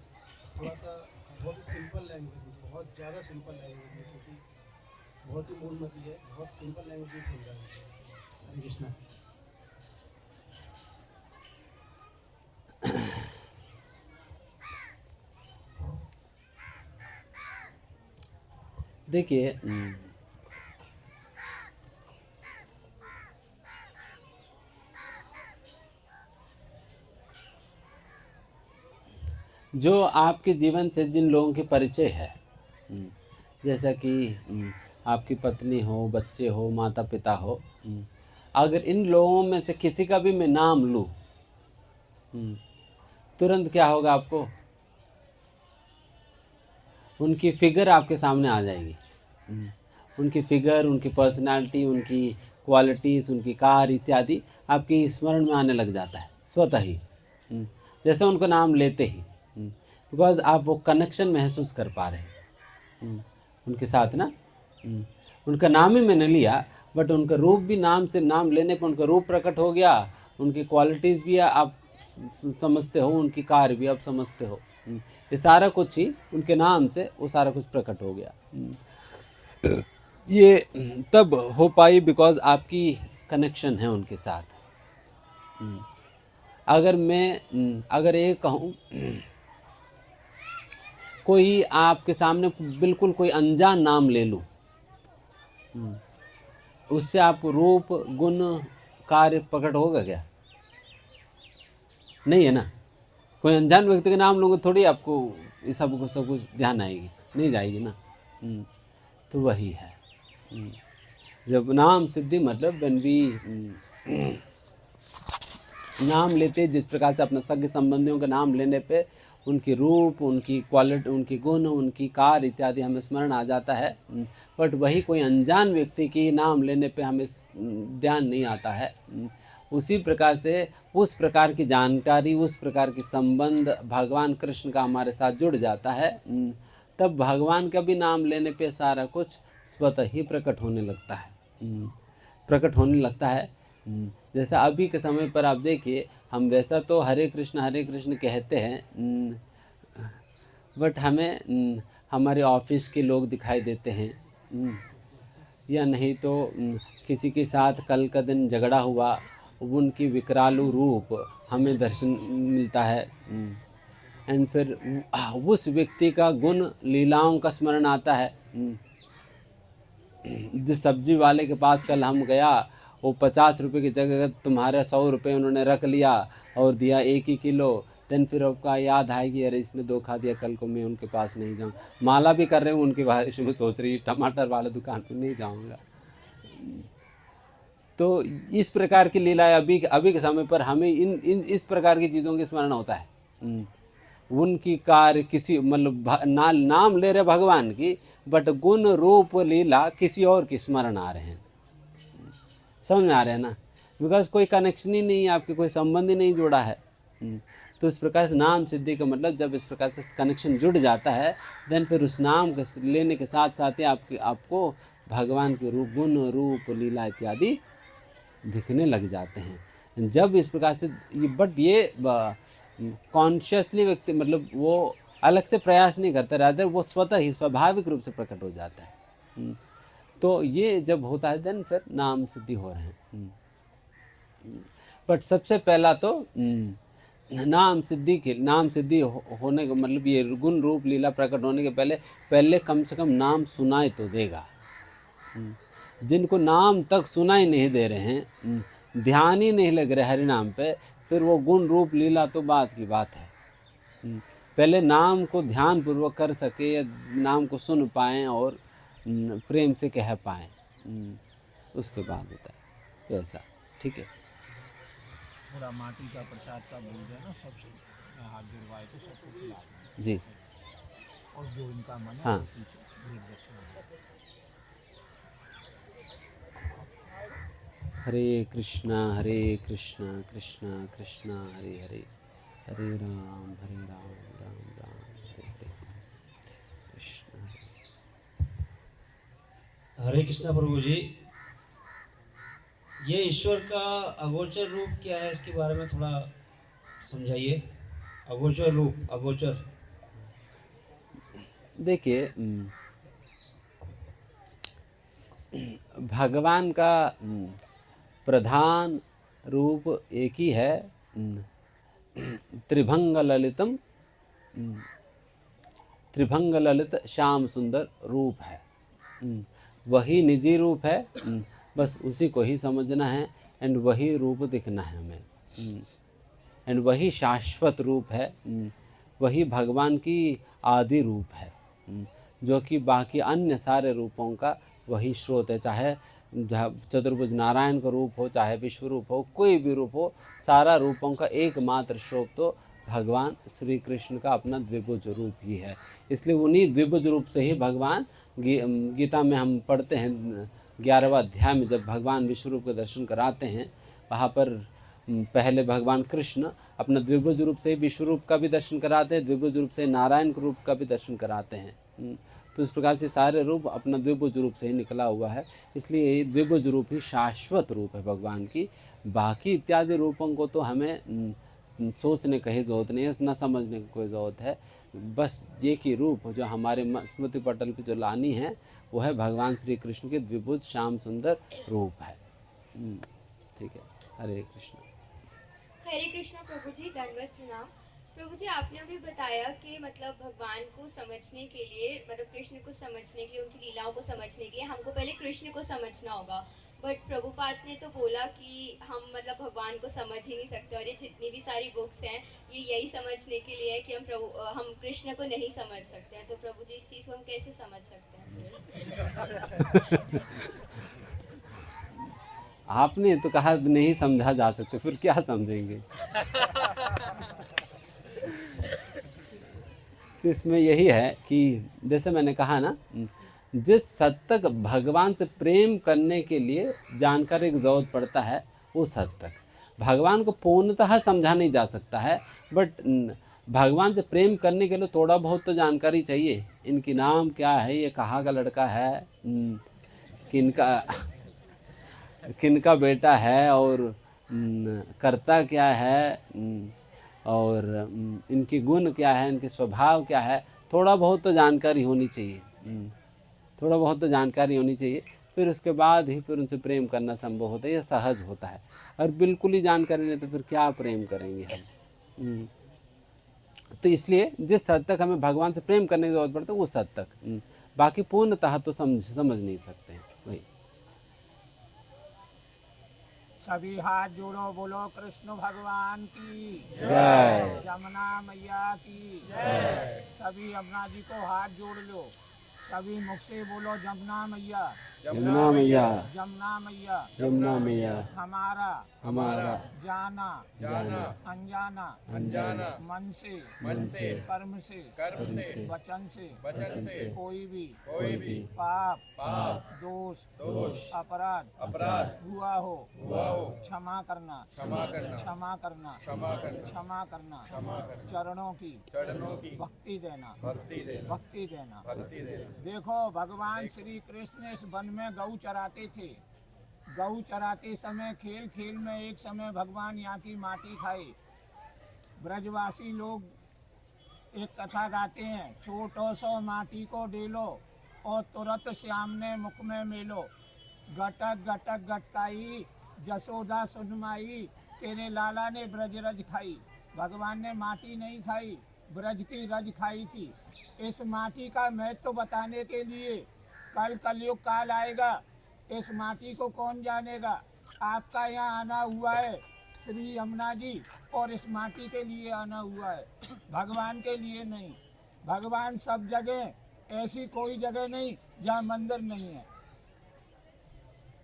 थोड़ा सा बहुत ही सिंपल लैंग्वेज में, बहुत ज़्यादा सिंपल लैंग्वेज में, क्योंकि बहुत ही मूलमती है, बहुत सिंपल लैंग्वेज में खेल रहा है। हरे कृष्णा। देखिए, जो आपके जीवन से जिन लोगों के परिचय है, जैसा कि आपकी पत्नी हो, बच्चे हो, माता पिता हो, अगर इन लोगों में से किसी का भी मैं नाम लूँ, तुरंत क्या होगा, आपको उनकी फिगर आपके सामने आ जाएगी। उनकी फिगर, उनकी पर्सनालिटी, उनकी क्वालिटीज़, उनकी कार इत्यादि आपकी स्मरण में आने लग जाता है स्वतः ही, जैसे उनको नाम लेते ही, बिकॉज आप वो कनेक्शन महसूस कर पा रहे हैं उनके साथ ना। उनका नाम ही मैंने लिया, बट उनका रूप भी, नाम से नाम लेने पर उनका रूप प्रकट हो गया, उनकी क्वालिटीज़ भी आप समझते हो, उनकी कार भी आप समझते हो। ये सारा कुछ ही उनके नाम से वो सारा कुछ प्रकट हो गया। ये तब हो पाई बिकॉज आपकी कनेक्शन है उनके साथ। अगर ये कहूँ, कोई आपके सामने बिल्कुल कोई अनजान नाम ले लूँ, उससे आप रूप, गुण, कार्य प्रकट होगा क्या? नहीं है ना। कोई अनजान व्यक्ति का नाम लोगे थोड़ी आपको ये सब कुछ ध्यान आएगी, नहीं जाएगी ना। तो वही है जब नाम सिद्धि, मतलब व्हेन वी नाम लेते, जिस प्रकार से अपने सगे संबंधियों के नाम लेने पे उनकी रूप, उनकी क्वालिटी, उनकी गुण, उनकी कार इत्यादि हमें स्मरण आ जाता है। बट वही कोई अनजान व्यक्ति की नाम लेने पे हमें ध्यान नहीं आता है। उसी प्रकार से उस प्रकार की जानकारी, उस प्रकार की संबंध भगवान कृष्ण का हमारे साथ जुड़ जाता है, तब भगवान का भी नाम लेने पे सारा कुछ स्वतः ही प्रकट होने लगता है, प्रकट होने लगता है। जैसा अभी के समय पर आप देखिए, हम वैसा तो हरे कृष्ण कहते हैं, बट हमें हमारे ऑफिस के लोग दिखाई देते हैं, या नहीं तो किसी के साथ कल का दिन झगड़ा हुआ, उनकी विकरालु रूप हमें दर्शन मिलता है। एंड फिर उस व्यक्ति का गुण, लीलाओं का स्मरण आता है। जिस सब्जी वाले के पास कल हम गया, वो 50 रुपये की जगह तुम्हारे 100 रुपये उन्होंने रख लिया और दिया 1 ही किलो। देन फिर आपका याद आएगी, अरे इसने धोखा दिया, कल को मैं उनके पास नहीं जाऊँ। माला भी कर रहे हूँ उनके बारे में सोच रही, टमाटर वाले दुकान पर नहीं जाऊँगा। तो इस प्रकार की लीलाएं अभी अभी के समय पर हमें इस प्रकार की चीज़ों की स्मरण होता है। उनकी कार्य किसी मतलब नाम ले रहे भगवान की, बट गुण रूप लीला किसी और की स्मरण आ रहे हैं। समझ में आ रहे हैं ना? बिकॉज कोई कनेक्शन ही नहीं है, आपके कोई संबंध ही नहीं जुड़ा है। तो इस प्रकार से नाम सिद्धि का मतलब जब इस प्रकार से कनेक्शन जुड़ जाता है, देन फिर उस नाम के लेने के साथ साथ ही आपको भगवान के रूप, गुण रूप लीला इत्यादि दिखने लग जाते हैं। जब इस प्रकार से बट ये कॉन्शियसली व्यक्ति मतलब वो अलग से प्रयास नहीं करता, रादर वो स्वतः ही स्वाभाविक रूप से प्रकट हो जाता है। तो ये जब होता है देन फिर नाम सिद्धि हो रहे हैं। बट सबसे पहला तो नाम सिद्धि होने का मतलब ये गुण रूप लीला प्रकट होने के पहले कम से कम नाम सुनाई तो देगा। जिनको नाम तक सुनाई नहीं दे रहे हैं, ध्यान ही नहीं लग रहा हरि नाम पे, फिर वो गुण रूप लीला तो बात की बात है। पहले नाम को ध्यान पूर्वक कर सके या नाम को सुन पाएँ और प्रेम से कह पाएँ, उसके बाद होता है। तो ऐसा ठीक है। थोड़ा माटी का प्रसाद का बोल रहे हैं ना, सबसे हाथ जुड़वाए तो सबको खिला दें। जी और जो इनका मन है हाँ। उसी से भेंट दक्षिणा दें। हरे कृष्णा कृष्णा कृष्णा हरे हरे, हरे राम राम राम हरे हरे, कृष्ण हरे कृष्णा प्रभु जी। ये ईश्वर का अगोचर रूप क्या है, इसके बारे में थोड़ा समझाइए। अगोचर रूप, अगोचर। देखिए, भगवान का प्रधान रूप एक ही है, त्रिभंग ललितम, त्रिभंग ललित श्याम सुंदर रूप है। वही निजी रूप है, बस उसी को ही समझना है एंड वही रूप दिखना है हमें। एंड वही शाश्वत रूप है, वही भगवान की आदि रूप है, जो कि बाकी अन्य सारे रूपों का वही स्रोत है। चाहे चतुर्भुज नारायण का रूप हो, चाहे विश्व रूप हो, कोई भी रूप हो, सारा रूपों का एकमात्र स्रोत तो भगवान श्री कृष्ण का अपना द्विभुज रूप ही है। इसलिए उन्हीं द्विभुज रूप से ही भगवान गीता में हम पढ़ते हैं 11वां अध्याय में, जब भगवान विश्व रूप का दर्शन कराते हैं, वहाँ पर पहले भगवान कृष्ण अपना द्विभुज रूप से विश्व रूप का भी दर्शन कराते हैं, द्विभुज रूप से नारायण रूप का भी दर्शन कराते हैं। तो इस प्रकार से सारे रूप अपना द्विभुज रूप से ही निकला हुआ है। इसलिए द्विभुज रूप ही शाश्वत रूप है भगवान की। बाकी इत्यादि रूपों को तो हमें सोचने का ही ज़रूरत नहीं है, ना समझने की कोई ज़रूरत है। बस एक ही रूप जो हमारे स्मृति पटल पे जो लानी है, वो है भगवान श्री कृष्ण के द्विभुज श्याम सुंदर रूप है। ठीक है। हरे कृष्ण। हरे कृष्णा प्रभु जी, दंडवत प्रणाम। प्रभु जी, आपने अभी बताया कि मतलब भगवान को समझने के लिए, मतलब कृष्ण को समझने के लिए, उनकी लीलाओं को समझने के लिए हमको पहले कृष्ण को समझना होगा। बट प्रभुपाद ने तो बोला कि हम मतलब भगवान को समझ ही नहीं सकते, और ये जितनी भी सारी बुक्स हैं ये यही समझने के लिए है कि हम कृष्ण को नहीं समझ सकते हैं। तो प्रभु जी, इस चीज़ को हम कैसे समझ सकते हैं? आपने तो कहा नहीं समझा जा सकते, फिर क्या समझेंगे? तो इसमें यही है कि जैसे मैंने कहा ना, जिस हद तक भगवान से प्रेम करने के लिए जानकारी की जरूरत पड़ता है, उस हद तक भगवान को पूर्णतः समझा नहीं जा सकता है। बट भगवान से प्रेम करने के लिए थोड़ा बहुत तो जानकारी चाहिए। इनकी नाम क्या है, ये कहाँ का लड़का है, किनका बेटा है, और करता क्या है, और इनके गुण क्या है, इनके स्वभाव क्या है, थोड़ा बहुत तो जानकारी होनी चाहिए। थोड़ा बहुत तो जानकारी होनी चाहिए, फिर उसके बाद ही फिर उनसे प्रेम करना संभव होता है, यह सहज होता है। और बिल्कुल ही जानकारी नहीं तो फिर क्या प्रेम करेंगे हम? तो इसलिए जिस हद तक हमें भगवान से प्रेम करने की जरूरत पड़ती है उस हद तक, बाकी पूर्णतः तो समझ नहीं सकते हैं। वही सभी हाथ जोड़ो, बोलो कृष्ण भगवान की जय। जमुना मैया की जय। सभी यमुना जी को हाथ जोड़ लो। सभी मुख से बोलो जमुना मैया, यमुना मैया, जमुना मैया, यमुना मैया, हमारा हमारा जाना अनजाना मन से कर्म से वचन से कोई भी पाप दोष अपराध हुआ हो क्षमा करना चरणों की भक्ति देना। देखो भगवान श्री कृष्ण इस वन में गऊ चराते थे। गऊ चराते समय खेल खेल में एक समय भगवान यहाँ की माटी खाए। ब्रजवासी लोग एक कथा गाते हैं, छोटो सो माटी को डेलो और तुरंत श्याम ने मुख में मेलो। गटक गटक गटकाई जसोदा सुनमाई, तेरे लाला ने ब्रज रज खाई। भगवान ने माटी नहीं खाई, ब्रज की रज खाई थी। इस माटी का महत्व बताने के लिए कल कलयुग काल आएगा, इस माटी को कौन जानेगा। आपका यहाँ आना हुआ है श्री यमुना जी, और इस माटी के लिए आना हुआ है, भगवान के लिए नहीं। भगवान सब जगह, ऐसी कोई जगह नहीं जहाँ मंदिर नहीं है।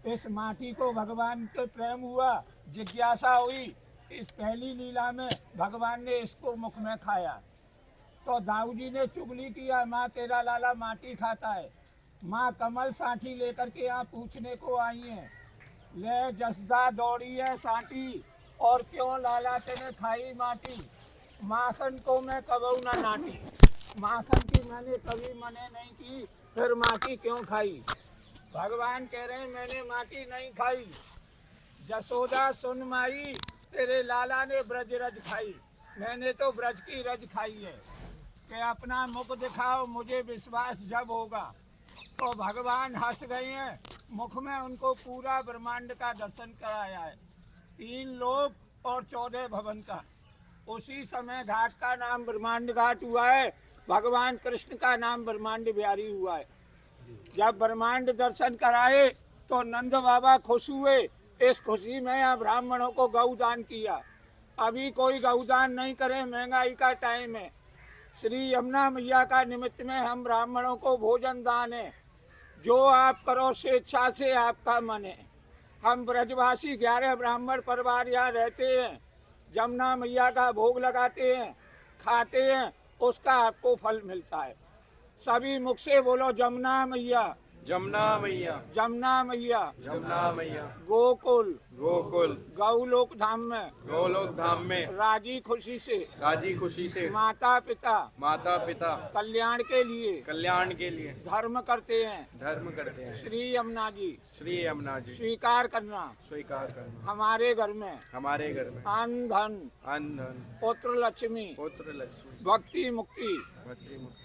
इस माटी को भगवान के प्रेम हुआ, जिज्ञासा हुई। इस पहली लीला में भगवान ने इसको मुख में खाया तो दाऊ जी ने चुगली किया, माँ तेरा लाला माटी खाता है। माँ कमल सांठी लेकर के यहाँ पूछने को आई है, ले जसदा दौड़ी है सांठी, और क्यों लाला तेने खाई माटी। माखन को मैं कबू ना नाटी, माखन की मैंने कभी मने नहीं की, फिर माटी क्यों खाई। भगवान कह रहे हैं मैंने माटी नहीं खाई। जसोदा सुन माई, तेरे लाला ने ब्रज रज खाई, मैंने तो ब्रज की रज खाई है। कि अपना मुख दिखाओ मुझे विश्वास जब होगा। तो भगवान हंस गए हैं, मुख में उनको पूरा ब्रह्मांड का दर्शन कराया है, 3 लोक और 14 भवन का। उसी समय घाट का नाम ब्रह्मांड घाट हुआ है, भगवान कृष्ण का नाम ब्रह्मांड बिहारी हुआ है। जब ब्रह्मांड दर्शन कराए तो नंद बाबा खुश हुए। इस खुशी में यहाँ ब्राह्मणों को गौदान किया। अभी कोई गौदान नहीं करे, महंगाई का टाइम है। श्री यमुना मैया का निमित्त में हम ब्राह्मणों को भोजन दान है। जो आप करो स्वेच्छा से आपका मन है। हम ब्रजवासी 11 ब्राह्मण परिवार यहाँ रहते हैं, यमुना मैया का भोग लगाते हैं, खाते हैं, उसका आपको फल मिलता है। सभी मुख से बोलो जमुना मैया, जमुना मैया, जमुना मैया, जमुना मैया। गोकुल गोकुल गौलोक धाम में, गोलोक धाम में राजी खुशी से, राजी खुशी से माता पिता कल्याण के लिए धर्म करते हैं। श्री यमुना जी स्वीकार करना हमारे घर में अन्न धन पुत्र लक्ष्मी भक्ति मुक्ति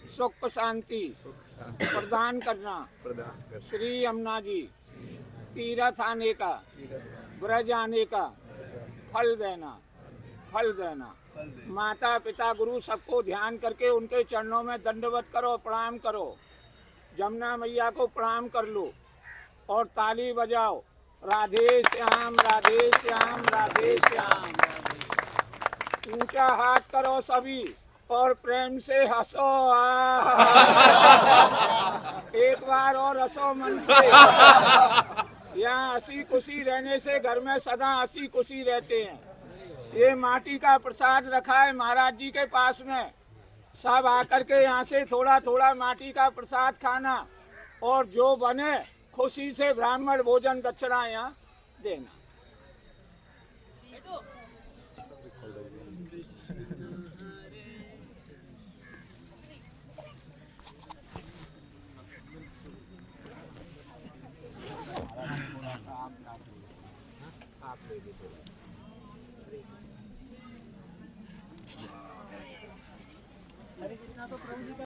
सुख शांति प्रदान करना। श्री यमुना जी तीर्थ आने का, ब्रज आने का फल देना। माता पिता गुरु सबको ध्यान करके उनके चरणों में दंडवत करो, प्रणाम करो। यमुना मैया को प्रणाम कर लो और ताली बजाओ, राधे श्याम राधे श्याम राधे श्याम। ऊंचा हाथ करो सभी और प्रेम से हंसो। एक बार और हंसो मन से। यहाँ हंसी खुशी रहने से घर में सदा हंसी खुशी रहते हैं। ये माटी का प्रसाद रखा है महाराज जी के पास में, सब आकर के यहाँ से थोड़ा थोड़ा माटी का प्रसाद खाना और जो बने खुशी से ब्राह्मण भोजन दक्षिणा यहाँ देना।